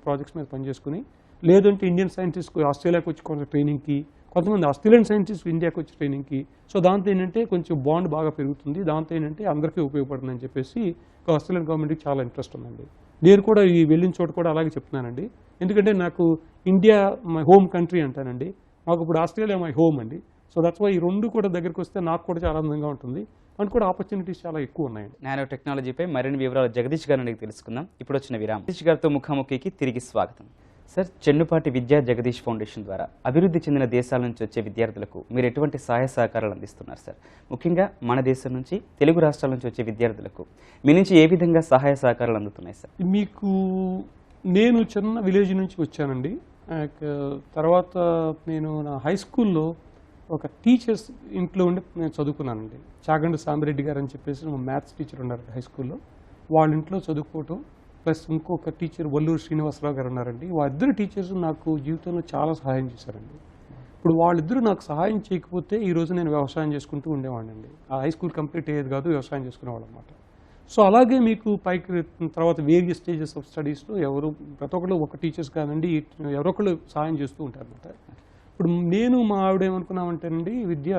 ప్రాజెక్ట్స్ మీద పనిచేసుకుని, లేదంటే ఇండియన్ సైంటిస్ట్ ఆస్ట్రేలియాకి వచ్చి కొంత ట్రైనింగ్కి, కొంతమంది ఆస్ట్రేలియన్ సైంటిస్ట్ ఇండియాకి వచ్చి ట్రైనింగ్కి. సో దాంతో ఏంటంటే కొంచెం బాండ్ బాగా పెరుగుతుంది, దాంతో ఏంటంటే అందరికీ ఉపయోగపడుతుందని చెప్పేసి ఆస్ట్రేలియన్ గవర్నమెంట్కి చాలా ఇంట్రెస్ట్ ఉందండి. నేను కూడా ఈ వెళ్ళిన చోట కూడా అలాగే చెప్తున్నానండి. ఎందుకంటే నాకు ఇండియా మై హోమ్ కంట్రీ అంటానండి, మాకు ఇప్పుడు ఆస్ట్రేలియా మై హోమ్ అండి. సో దట్స్ వై ఈ రెండు కూడా దగ్గరికి వస్తే నాకు కూడా చాలా ఆనందంగా ఉంటుంది. మనకు కూడా ఆపర్చునిటీస్ చాలా ఎక్కువ ఉన్నాయండి. నానో టెక్నాలజీపై మరిన్ని వివరాలు జగదీష్ గారిని అడిగి తెలుసుకుందాం. ఇప్పుడు వచ్చిన విరామం. జగదీష్ గారితో ముఖాముఖికి తిరిగి స్వాగతం. సార్, చెన్నుపాటి విద్యా జగదీష్ ఫౌండేషన్ ద్వారా అభివృద్ధి చెందిన దేశాల నుంచి వచ్చే విద్యార్థులకు మీరు ఎటువంటి సహాయ సహకారాలు అందిస్తున్నారు సార్? ముఖ్యంగా మన దేశం నుంచి, తెలుగు రాష్ట్రాల నుంచి వచ్చే విద్యార్థులకు మీ నుంచి ఏ విధంగా సహాయ సహకారాలు అందుతున్నాయి సార్? నేను చిన్న విలేజ్ నుంచి వచ్చానండి. తర్వాత నేను నా హై స్కూల్లో ఒక టీచర్స్ ఇంట్లో ఉండి నేను చదువుకున్నానండి. చాగండి సామిరెడ్డి గారు అని చెప్పేసి మ్యాథ్స్ టీచర్ ఉన్నారు హై స్కూల్లో. వాళ్ళ ఇంట్లో చదువుకోవటం ప్లస్ ఇంకొక టీచర్ వల్లూరు శ్రీనివాసరావు గారు ఉన్నారండి. వాళ్ళిద్దరు టీచర్స్ నాకు జీవితంలో చాలా సహాయం చేశారండి. ఇప్పుడు వాళ్ళిద్దరూ నాకు సహాయం చేయకపోతే ఈరోజు నేను వ్యవసాయం చేసుకుంటూ ఉండేవాడినండి. ఆ హై స్కూల్ కంప్లీట్ అయ్యేది కాదు, వ్యవసాయం చేసుకునేవాళ్ళు అనమాట. సో అలాగే మీకు పైకి తర్వాత వేరియస్ స్టేజెస్ ఆఫ్ స్టడీస్లో ప్రతి ఒక్కళ్ళు ఒక టీచర్స్ కాదండి, ఎవరొకళ్ళు సహాయం చేస్తూ ఉంటారు అనమాట. ఇప్పుడు నేను మా ఆవిడ ఏమనుకున్నామంటేనండి, విద్య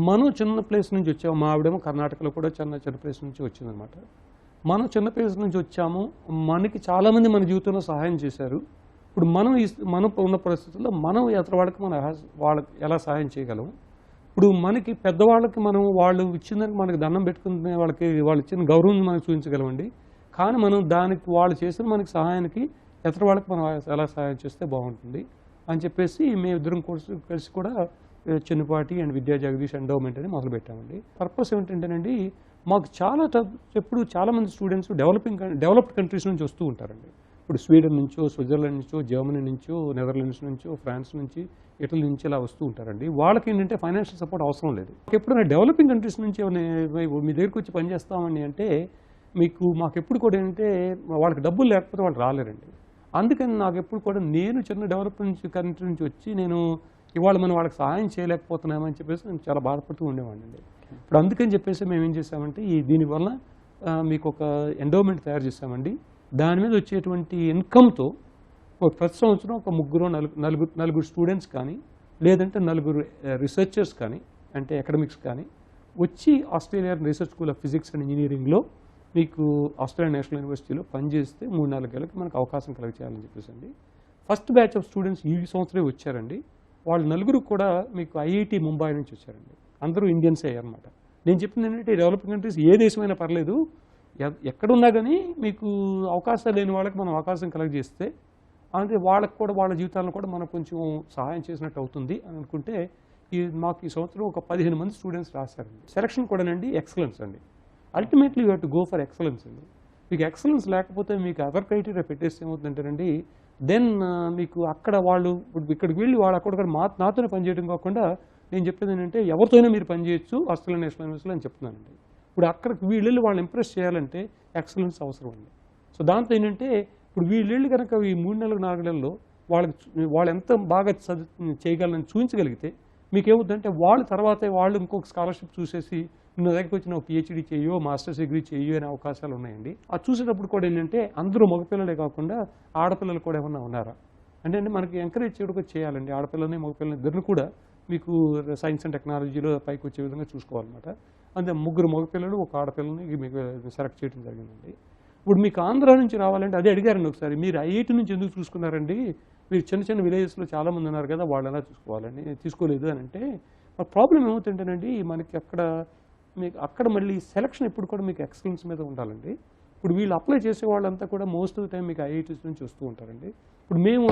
మనం చిన్న ప్లేస్ నుంచి వచ్చాము. మా ఆవిడేమో కర్ణాటకలో కూడా చిన్న ప్లేస్ నుంచి వచ్చిందనమాట. మనం చిన్న ప్లేస్ నుంచి వచ్చాము, మనకి చాలామంది మన జీవితంలో సహాయం చేశారు. ఇప్పుడు మనం ఉన్న పరిస్థితుల్లో మనం ఇతర వాళ్ళకి ఎలా సహాయం చేయగలం? ఇప్పుడు మనకి పెద్దవాళ్ళకి వాళ్ళు ఇచ్చిందానికి మనకి దండం పెట్టుకునే వాళ్ళు ఇచ్చిన గౌరవం మనకు చూపించగలమండి. కానీ మనం దానికి వాళ్ళు చేసిన మనకి సహాయానికి ఇతర వాళ్ళకి మనం ఎలా సహాయం చేస్తే బాగుంటుంది అని చెప్పేసి మేమిద్దరం కలిసి కూడా చెన్నుపాటి అండ్ విద్యా జగదీష్ ఎండోమెంట్ అని మొదలుపెట్టామండి. పర్పస్ ఏమిటంటేనండి, మాకు ఎప్పుడు చాలామంది స్టూడెంట్స్ డెవలప్డ్ కంట్రీస్ నుంచి వస్తూ ఉంటారండి. ఇప్పుడు స్వీడన్ నుంచో, స్విట్జర్లాండ్ నుంచో, జర్మనీ నుంచో, నెదర్లాండ్స్ నుంచో, ఫ్రాన్స్ నుంచి, ఇటలీ నుంచి ఇలా వస్తూ ఉంటారండి. వాళ్ళకి ఏంటంటే ఫైనాన్షియల్ సపోర్ట్ అవసరం లేదు. ఎప్పుడైనా డెవలపింగ్ కంట్రీస్ నుంచి మీ దగ్గరికి వచ్చి పనిచేస్తామని అంటే మాకు ఎప్పుడు కూడా ఏంటంటే వాళ్ళకి డబ్బులు లేకపోతే వాళ్ళు రాలేరండి. అందుకని నాకు ఎప్పుడు కూడా నేను చిన్న డెవలప్మెంట్ కంట్రీ నుంచి వచ్చి ఇవాళ మనం వాళ్ళకి సహాయం చేయలేకపోతున్నామని చెప్పేసి నేను చాలా బాధపడుతూ ఉండేవాడిని. ఇప్పుడు అందుకని చెప్పేసి మేము ఏం చేసామంటే దీనివల్ల మీకు ఒక ఎండోమెంట్ తయారు చేస్తామండి. దాని మీద వచ్చేటువంటి ఇన్కమ్తో ప్రతి సంవత్సరం ఒక నలుగురు స్టూడెంట్స్ కానీ లేదంటే నలుగురు రీసెర్చర్స్ కానీ అంటే అకాడమిక్స్ కానీ వచ్చి Australia research school of physics and ఇంజనీరింగ్లో మీకు ఆస్ట్రేలియన్ నేషనల్ యూనివర్సిటీలో పనిచేస్తే 3-4 ఏళ్ళకి మనకు అవకాశం కలిగించాలని చెప్పేసి అండి. ఫస్ట్ బ్యాచ్ ఆఫ్ స్టూడెంట్స్ ఈ సంవత్సరం వచ్చారండి. వాళ్ళు నలుగురు కూడా మీకు ఐఐటి ముంబై నుంచి వచ్చారండి. అందరూ ఇండియన్సే అయ్యారన్నమాట. నేను చెప్పింది ఏంటంటే డెవలపింగ్ కంట్రీస్ ఏ దేశమైనా పర్లేదు, ఎక్కడున్నా కానీ మీకు అవకాశాలు లేని వాళ్ళకి మనం అవకాశం కలగజేస్తే అంటే వాళ్ళకు కూడా వాళ్ళ జీవితాలను కూడా మనం కొంచెం సహాయం చేసినట్టు అవుతుంది అని అనుకుంటే మాకు ఈ సంవత్సరం ఒక 15 మంది స్టూడెంట్స్ రాశారండి. సెలక్షన్ కూడానండి ఎక్సలెన్స్ అండి. Ultimately you have to go for excellence అండి. మీకు ఎక్సలెన్స్ లేకపోతే మీకు అదర్ క్రైటీరియా పెట్టేస్తే ఏమవుతుందంటేనండి దెన్ మీకు అక్కడ వాళ్ళు ఇక్కడికి వెళ్ళి వాళ్ళు అక్కడ నాతోనే పనిచేయడం కాకుండా నేను చెప్పేది ఏంటంటే ఎవరితోనే మీరు పనిచేయచ్చు ఆస్ట్రేలియన్ నేషనల్ యూనివర్సిటీలో అని చెప్తున్నానండి. ఇప్పుడు అక్కడికి వీళ్ళు వాళ్ళని ఇంప్రెస్ చేయాలంటే ఎక్సలెన్స్ అవసరం అండి. సో దాంతో ఏంటంటే ఇప్పుడు వీళ్ళు కనుక ఈ 3-4 నెలల్లో వాళ్ళు ఎంత బాగా చేయగలరని చూపించగలిగితే మీకేమవుతుందంటే వాళ్ళు తర్వాతే వాళ్ళు ఇంకొక స్కాలర్షిప్ చూసేసి నా దగ్గరికి వచ్చిన పిహెచ్డీ చేయో మాస్టర్స్ డిగ్రీ చేయో అనే అవకాశాలు ఉన్నాయండి. అది చూసేటప్పుడు కూడా ఏంటంటే అందరూ మగపిల్లలే కాకుండా ఆడపిల్లలు కూడా ఏమన్నా ఉన్నారా అంటే మనకి ఎంకరేజ్ చేయడం చేయాలండి. ఆడపిల్లని మగపిల్లని ఇద్దరిని కూడా మీకు సైన్స్ అండ్ టెక్నాలజీలో పైకి వచ్చే విధంగా చూసుకోవాలన్నమాట. అంతే 3 మగపిల్లలు 1 ఆడపిల్లని మీకు సెలెక్ట్ చేయడం జరిగిందండి. ఇప్పుడు మీకు ఆంధ్ర నుంచి రావాలంటే అదే అడిగారండి ఒకసారి, మీరు ఐఐటి నుంచి ఎందుకు చూసుకున్నారండి, మీరు చిన్న విలేజెస్లో చాలామంది ఉన్నారు కదా వాళ్ళు ఎలా చూసుకోవాలని తీసుకోలేదు అని అంటే ప్రాబ్లం ఏమవుతుంటేనండి మనకి అక్కడ మళ్ళీ సెలక్షన్ ఎప్పుడు కూడా మీకు ఎక్సలెన్స్ మీద ఉండాలండి. ఇప్పుడు వీళ్ళు అప్లై చేసే వాళ్ళంతా కూడా మోస్ట్ ఆఫ్ ద టైం మీకు ఐఐటీస్ నుంచి వస్తూ ఉంటారండి. ఇప్పుడు మేము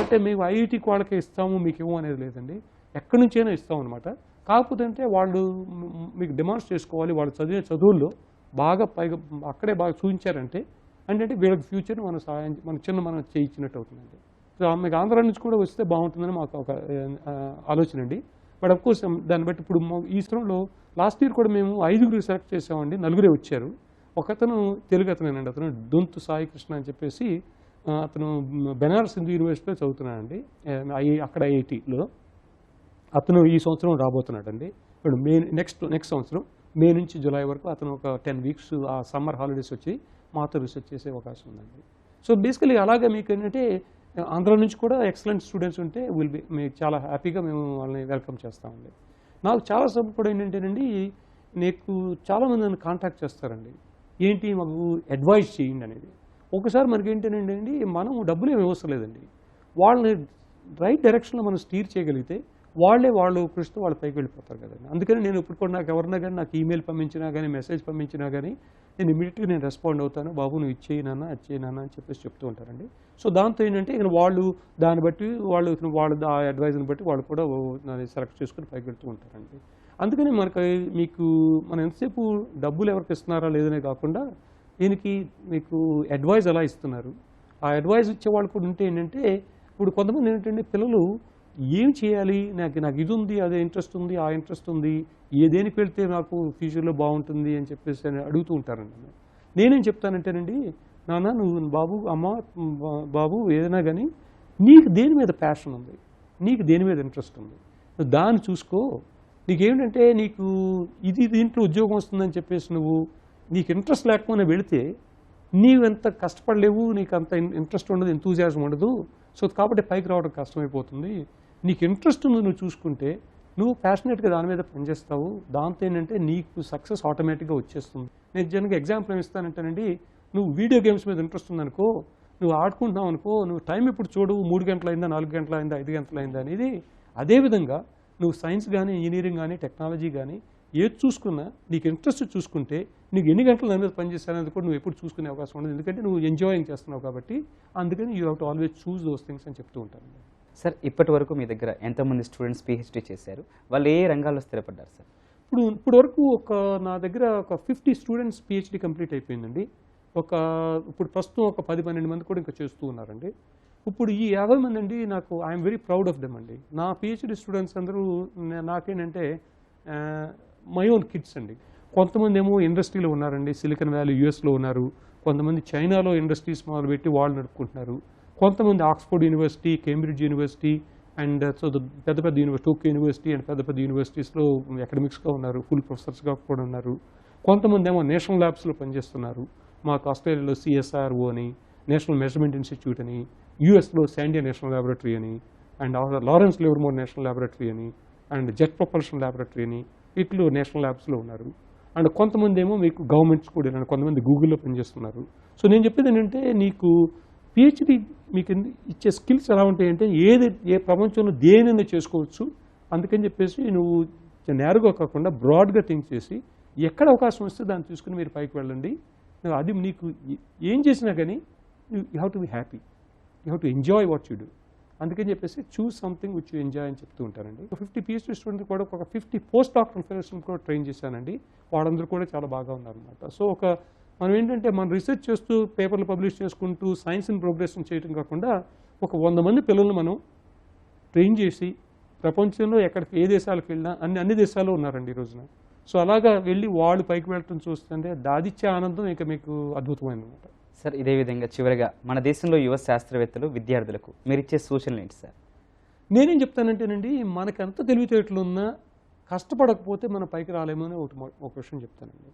ఐఐటీకి వాళ్ళకే ఇస్తాము మీకు ఇవ్వం అనేది లేదండి, ఎక్కడి నుంచైనా ఇస్తాం అనమాట. కాకపోతే అంటే వాళ్ళు మీకు డిమాండ్స్ చేసుకోవాలి, వాళ్ళు చదివే చదువుల్లో బాగా పైగా అక్కడే బాగా చూపించారంటే అంటే వీళ్ళకి ఫ్యూచర్ మన సహాయం మనం చేయించినట్టు అవుతుందండి. సో మీకు ఆంధ్ర నుంచి కూడా వస్తే బాగుంటుందని మాకు ఒక ఆలోచన అండి. బట్ అఫ్కోర్స్ దాన్ని బట్టి ఇప్పుడు ఈ సంవత్సరంలో లాస్ట్ ఇయర్ కూడా మేము 5 సెలెక్ట్ చేసామండి, 4 వచ్చారు. ఒకతను తెలుగు అతనేనండి, అతను దొంతు సాయి కృష్ణ అని చెప్పేసి అతను బెనారస్ హిందూ యూనివర్సిటీలో చదువుతున్నాడండి, అక్కడ ఐఐటిలో. అతను ఈ సంవత్సరం రాబోతున్నాడండి. ఇప్పుడు నెక్స్ట్ సంవత్సరం మే నుంచి జూలై వరకు అతను ఒక 10 వీక్స్ ఆ సమ్మర్ హాలిడేస్ వచ్చి మాతో రీసెర్చ్ చేసే అవకాశం ఉందండి. సో బేసికలీ అలాగే మీకు ఏంటంటే ఆంధ్ర నుంచి కూడా ఎక్సలెంట్ స్టూడెంట్స్ ఉంటే మీకు చాలా హ్యాపీగా మేము వాళ్ళని వెల్కమ్ చేస్తామండి. నాకు చాలా సపోర్ట్ కూడా ఏంటంటేనండి నీకు చాలామంది నన్ను కాంటాక్ట్ చేస్తారండి, ఏంటి మాకు అడ్వైజ్ చేయండి అనేది. ఒకసారి మనకి ఏంటంటే మనం డబ్బులు ఏమి అవసరం లేదండి, వాళ్ళని రైట్ డైరెక్షన్లో మనం స్టీర్ చేయగలిగితే వాళ్ళు కృషితో వాళ్ళ పైకి వెళ్ళిపోతారు కదండి. అందుకని నేను ఇప్పుడు కూడా నాకు ఎవరన్నా కానీ నాకు ఈమెయిల్ పంపించినా కానీ మెసేజ్ పంపించినా కానీ నేను ఇమీడియట్గా నేను రెస్పాండ్ అవుతాను, బాబు నువ్వు ఇచ్చేయి నాన్న అది చేయి నాన్న అని చెప్పేసి చెప్తూ ఉంటారండి. సో దాంతో ఏంటంటే ఇక వాళ్ళు దాన్ని బట్టి వాళ్ళు ఆ అడ్వైజ్ని బట్టి వాళ్ళు కూడా సెలెక్ట్ చేసుకుని పైకి వెళ్తూ ఉంటారండి. అందుకని మీకు మనం ఎంతసేపు డబ్బులు ఎవరికి ఇస్తున్నారా లేదనే కాకుండా దీనికి మీకు అడ్వైజ్ ఎలా ఇస్తున్నారు, ఆ అడ్వైజ్ ఇచ్చేవాళ్ళు కూడా ఉంటే ఏంటంటే ఇప్పుడు కొంతమంది ఏంటంటే పిల్లలు ఏం చేయాలి, నాకు ఇది ఉంది అదే ఇంట్రెస్ట్ ఉంది ఆ ఇంట్రెస్ట్ ఉంది దేనికి వెళ్తే నాకు ఫ్యూచర్లో బాగుంటుంది అని చెప్పేసి అడుగుతూ ఉంటారండి. నేనేం చెప్తానంటేనండి, నాన్న నువ్వు బాబు ఏదైనా కానీ నీకు దేని మీద ప్యాషన్ ఉంది, నీకు దేని మీద ఇంట్రెస్ట్ ఉంది, దాన్ని చూసుకో. నీకేమిటంటే నీకు దీంట్లో ఉద్యోగం వస్తుందని చెప్పేసి నీకు ఇంట్రెస్ట్ లేకపోయినా వెళితే నీవు ఎంత కష్టపడలేవు, నీకు అంత ఇంట్రెస్ట్ ఉండదు, ఎంతూజియాజం ఉండదు. సో కాబట్టి పైకి రావడం కష్టమైపోతుంది. నీకు ఇంట్రెస్ట్ ఉంది నువ్వు చూసుకుంటే నువ్వు ప్యాషనేట్గా దాని మీద పనిచేస్తావు, దాంతో ఏంటంటే నీకు సక్సెస్ ఆటోమేటిక్గా వచ్చేస్తుంది. నేను జనరల్గా ఎగ్జాంపుల్ ఏమి ఇస్తానంటేనండి, నువ్వు వీడియో గేమ్స్ మీద ఇంట్రెస్ట్ ఉందనుకో, నువ్వు ఆడుకుంటున్నావు అనుకో, నువ్వు టైం ఇప్పుడు చూడు 3 గంటలైందా 4 గంటలైందా 5 గంటలైందా అనేది. అదేవిధంగా నువ్వు సైన్స్ కానీ ఇంజనీరింగ్ కానీ టెక్నాలజీ కానీ ఏది చూసుకున్నా నీకు ఇంట్రెస్ట్ చూసుకుంటే నీకు ఎన్ని గంటలు దాని మీద పనిచేస్తానది కూడా నువ్వు ఎప్పుడు చూసుకునే అవకాశం ఉండదు, ఎందుకంటే నువ్వు ఎంజాయింగ్ చేస్తున్నావు కాబట్టి. అందుకని you have to always choose those things అని చెప్తూ ఉంటాను. సార్ ఇప్పటి వరకు మీ దగ్గర ఎంతమంది స్టూడెంట్స్ పిహెచ్డీ చేశారు, వాళ్ళు ఏ రంగాల్లో స్థిరపడ్డారు సార్? ఇప్పుడు వరకు నా దగ్గర ఒక 50 స్టూడెంట్స్ పిహెచ్డీ కంప్లీట్ అయిపోయిందండి. ఇప్పుడు ప్రస్తుతం ఒక 10-12 మంది కూడా ఇంకా చేస్తూ ఉన్నారండి. ఇప్పుడు ఈ 50 మంది అండి నాకు I'm very proud of them అండి. నా పిహెచ్డీ స్టూడెంట్స్ అందరూ నాకేంటంటే మై ఓన్ కిడ్స్ అండి. కొంతమంది ఏమో ఇండస్ట్రీలో ఉన్నారండి, సిలికాన్ వ్యాలీ యూఎస్లో ఉన్నారు, కొంతమంది చైనాలో ఇండస్ట్రీస్ మొదలుపెట్టి వాళ్ళు నడుపుకుంటున్నారు, కొంతమంది Oxford university, Cambridge university and so పెద్ద యూనివర్సిటీ, టోక్యో యూనివర్సిటీ అండ్ పెద్ద యూనివర్సిటీస్లో అకాడమిక్స్గా ఉన్నారు, ఫుల్ ప్రొఫెసర్స్గా కూడా ఉన్నారు. కొంతమంది ఏమో నేషనల్ ల్యాబ్స్లో పనిచేస్తున్నారు. మాకు ఆస్ట్రేలియాలో CSIRO అని, నేషనల్ మెజర్మెంట్ ఇన్స్టిట్యూట్ అని, యూఎస్లో శాండియా నేషనల్ ల్యాబొరేటరీ అని, and Lawrence Livermore national laboratory అని, అండ్ జెట్ ప్రొపల్షన్ ల్యాబొరేటరీ అని, వీటిలో నేషనల్ ల్యాబ్స్లో ఉన్నారు. అండ్ కొంతమంది ఏమో మీకు గవర్నమెంట్స్ కూడా వెళ్ళారు, కొంతమంది గూగుల్లో పనిచేస్తున్నారు. సో నేను చెప్పేది ఏంటంటే, నీకు PhD మీకు ఇచ్చే స్కిల్స్ ఎలా ఉంటాయంటే ఏ ప్రపంచంలో దేనైనా చేసుకోవచ్చు. అందుకని చెప్పేసి నువ్వు నేరుగా కాకుండా బ్రాడ్గా థింక్ చేసి ఎక్కడ అవకాశం వస్తే దాన్ని చూసుకుని మీరు పైకి వెళ్ళండి. అది నీకు ఏం చేసినా కానీ you have to be happy, you have to enjoy what you do. అందుకని చెప్పేసి చూస్ సంథింగ్ విచ్ యూ ఎంజాయ్ అని చెప్తూ ఉంటానండి. 50 PhD స్టూడెంట్ కూడా ఒక 50 పోస్ట్ డాక్టరల్ ఫెలోస్ని కూడా ట్రైన్ చేశానండి. వాళ్ళందరూ కూడా చాలా బాగా ఉన్నారనమాట. సో మనం ఏంటంటే మనం రీసెర్చ్ చేస్తూ పేపర్లు పబ్లిష్ చేసుకుంటూ సైన్స్ని ప్రోగ్రెస్ చేయడం కాకుండా ఒక 100 మంది పిల్లల్ని మనం ట్రైన్ చేసి ప్రపంచంలో ఎక్కడికి ఏ దేశాలకు వెళ్ళినా అన్ని దేశాల్లో ఉన్నారండి ఈ రోజున. సో అలాగా వెళ్ళి వాళ్ళు పైకి వెళ్ళటం చూస్తుంటే దాదిచ్చే ఆనందం ఇక మీకు అద్భుతమైనమాట. సార్, ఇదే విధంగా చివరిగా మన దేశంలో యువ శాస్త్రవేత్తలు విద్యార్థులకు మీరు ఇచ్చే సూచనలు ఏంటి సార్? నేనేం చెప్తానంటేనండి, మనకెంత తెలివితేటలు ఉన్నా కష్టపడకపోతే మనం పైకి రాలేమో అని ఒక విషయం చెప్తానండి.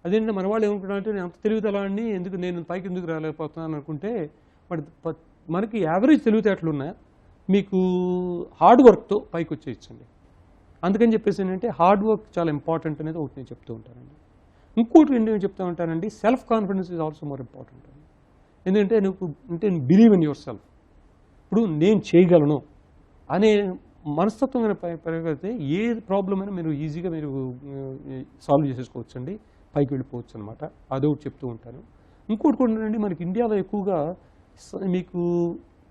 అదేంటంటే మన వాళ్ళు ఏమనుకుంటారంటే నేను అంత తెలివితేటలని నేను పైకి ఎందుకు రాలేకపోతున్నాను అనుకుంటే, మనకి యావరేజ్ తెలివితేటలు ఉన్నా మీకు హార్డ్ వర్క్తో పైకి వచ్చేయచ్చండి. అందుకని చెప్పేసి ఏంటంటే హార్డ్ వర్క్ చాలా ఇంపార్టెంట్ అనేది ఒకటి నేను చెప్తూ ఉంటానండి. ఇంకోటి నేను చెప్తూ ఉంటానండి, self confidence is also more important అండి. ఎందుకంటే నువ్వు బిలీవ్ ఇన్ యువర్ సెల్ఫ్. ఇప్పుడు నేను చేయగలను అనే మనస్తత్వం పెరగలిగితే ఏ ప్రాబ్లం అయినా మీరు ఈజీగా మీరు సాల్వ్ చేసేసుకోవచ్చు అండి, పైకి వెళ్ళిపోవచ్చు అనమాట. అదొకటి చెప్తూ ఉంటాను. ఇంకోటి కూడా ఏంటంటే మనకి ఇండియాలో ఎక్కువగా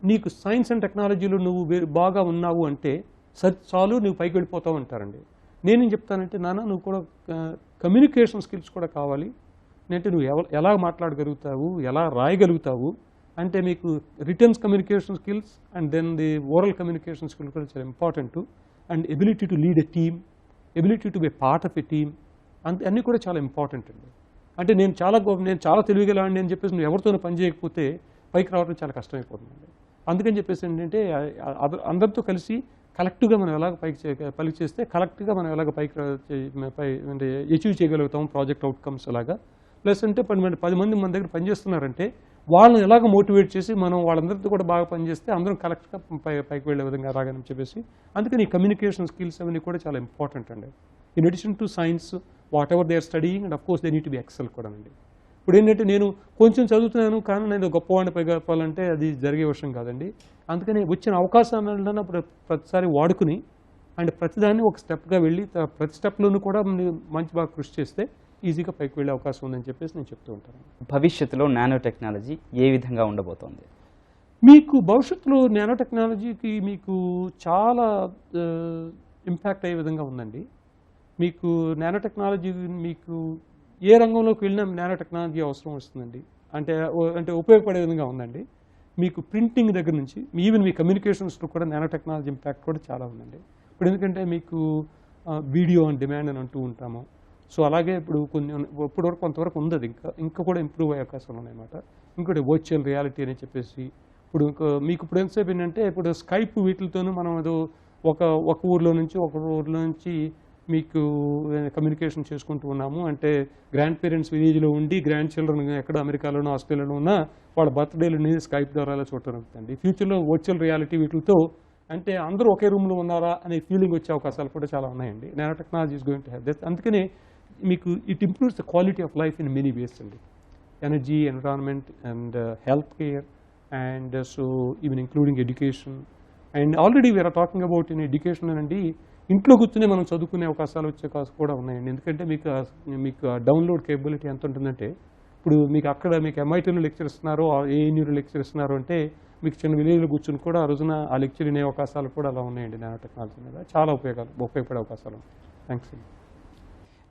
నీకు సైన్స్ అండ్ టెక్నాలజీలో నువ్వు బాగా ఉన్నావు అంటే చాలు నువ్వు పైకి వెళ్ళిపోతావు అంటారండి. నేనేం చెప్తానంటే నువ్వు కూడా కమ్యూనికేషన్ స్కిల్స్ కూడా కావాలి. అంటే నువ్వు ఎలా మాట్లాడగలుగుతావు, ఎలా రాయగలుగుతావు అంటే మీకు written communication skills and then the oral communication skills కూడా చాలా important. And ability to lead a team, ability to be part of a team, అన్నీ కూడా చాలా ఇంపార్టెంట్ అండి. అంటే నేను చాలా తెలివిగలండి అని చెప్పేసి నువ్వు ఎవరితోనూ పని చేయకపోతే పైకి రావడం చాలా కష్టమైపోతుందండి. అందుకని చెప్పేసి ఏంటంటే అందరితో కలిసి కలెక్టివ్గా మనం ఎలాగ పైకి చేస్తే కలెక్టివ్గా మనం ఎలాగ పైకి అంటే అచీవ్ చేయగలుగుతాం ప్రాజెక్ట్ అవుట్కమ్స్ అలాగా. ప్లస్ అంటే 10 మంది మన దగ్గర పనిచేస్తున్నారంటే వాళ్ళని ఎలాగ మోటివేట్ చేసి మనం వాళ్ళందరితో కూడా బాగా పనిచేస్తే అందరం కలెక్ట్గా పైకి వెళ్ళే విధంగా రాగానే చెప్పేసి అందుకని ఈ కమ్యూనికేషన్ స్కిల్స్ అవన్నీ కూడా చాలా ఇంపార్టెంట్ అండి. In addition to science whatever they are studying and of course they need to be excel కూడా అండి. ఇప్పుడు ఏంటంటే నేను కొంచెం చదువుతున్నాను కానీ నేను గొప్పవాడిని పైగా చెప్పాలంటే అది జరిగే విషయం కాదండి. అందుకని వచ్చిన అవకాశాలను ప్రతిసారి వాడుకుని అండ్ ప్రతిదాన్ని ఒక స్టెప్గా వెళ్ళి ప్రతి స్టెప్లోనూ కూడా మంచి బాగా కృషి చేస్తే ఈజీగా పైకి వెళ్ళే అవకాశం ఉందని చెప్పేసి నేను చెప్తూ ఉంటాను. భవిష్యత్తులో నానో టెక్నాలజీ ఏ విధంగా ఉండబోతోంది? మీకు భవిష్యత్తులో నానో టెక్నాలజీకి మీకు చాలా ఇంపాక్ట్ అయ్యే విధంగా ఉందండి. మీకు నానో టెక్నాలజీ మీకు ఏ రంగంలోకి వెళ్ళినా నానో టెక్నాలజీ అవసరం వస్తుందండి. అంటే ఉపయోగపడే విధంగా ఉందండి. మీకు ప్రింటింగ్ దగ్గర నుంచి ఈవెన్ మీ కమ్యూనికేషన్స్లో కూడా నానో టెక్నాలజీ ఇంపాక్ట్ కూడా చాలా ఉందండి. ఇప్పుడు ఎందుకంటే మీకు వీడియో ఆన్ డిమాండ్ అని అంటూ ఉంటాము. సో అలాగే ఇప్పటివరకు కొంతవరకు ఉంది, అది ఇంకా కూడా ఇంప్రూవ్ అయ్యే అవకాశాలు ఉన్నాయన్నమాట. ఇంకోటి వర్చువల్ రియాలిటీ అని చెప్పేసి మీకు ఇప్పుడు ఎంతసేపు ఏంటంటే ఇప్పుడు స్కైప్ వీటితోనూ మనం ఏదో ఒక ఊర్లో నుంచి మీకు కమ్యూనికేషన్ చేసుకుంటూ ఉన్నాము. అంటే గ్రాండ్ పేరెంట్స్ విలేజ్లో ఉండి గ్రాండ్ చిల్డ్రన్ ఎక్కడ అమెరికాలోనో ఆస్ట్రేలియాలో ఉన్నా వాళ్ళ బర్త్డేలని స్కైప్ ద్వారా చూడటం అవుతుంది. ఫ్యూచర్లో వర్చువల్ రియాలిటీ వీటితో అంటే అందరూ ఒకే రూమ్లో ఉన్నారా అనే ఫీలింగ్ వచ్చే అవకాశాలు కూడా చాలా ఉన్నాయండి. Nano technology is going to have that. అందుకనే మీకు it improves the quality of life in many ways అండి. Energy, environment and health care and so even including education. And already we are talking about in education అండి. ఇంట్లో కూర్చునే మనం చదువుకునే అవకాశాలు వచ్చే కూడా ఉన్నాయండి. ఎందుకంటే మీకు డౌన్లోడ్ కేపబిలిటీ ఎంత ఉంటుందంటే ఇప్పుడు మీకు MITలో లెక్చర్ ఇస్తున్నారు, ANUలో లెక్చర్ ఇస్తున్నారు అంటే మీకు చిన్న విలేజ్లో కూర్చుని కూడా ఆ రోజున ఆ లెక్చర్ వినే అవకాశాలు కూడా అలా ఉన్నాయండి. నానో టెక్నాలజీ మీద చాలా ఉపయోగపడే అవకాశాలు. థ్యాంక్స్ అండి.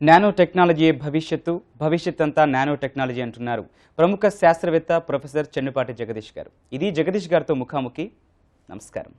నానో టెక్నాలజీ భవిష్యత్ అంతా నానో టెక్నాలజీ అంటున్నారు ప్రముఖ శాస్త్రవేత్త ప్రొఫెసర్ చెన్నుపాటి జగదీష్ గారు. ఇది జగదీష్ గారితో ముఖాముఖి. నమస్కారం.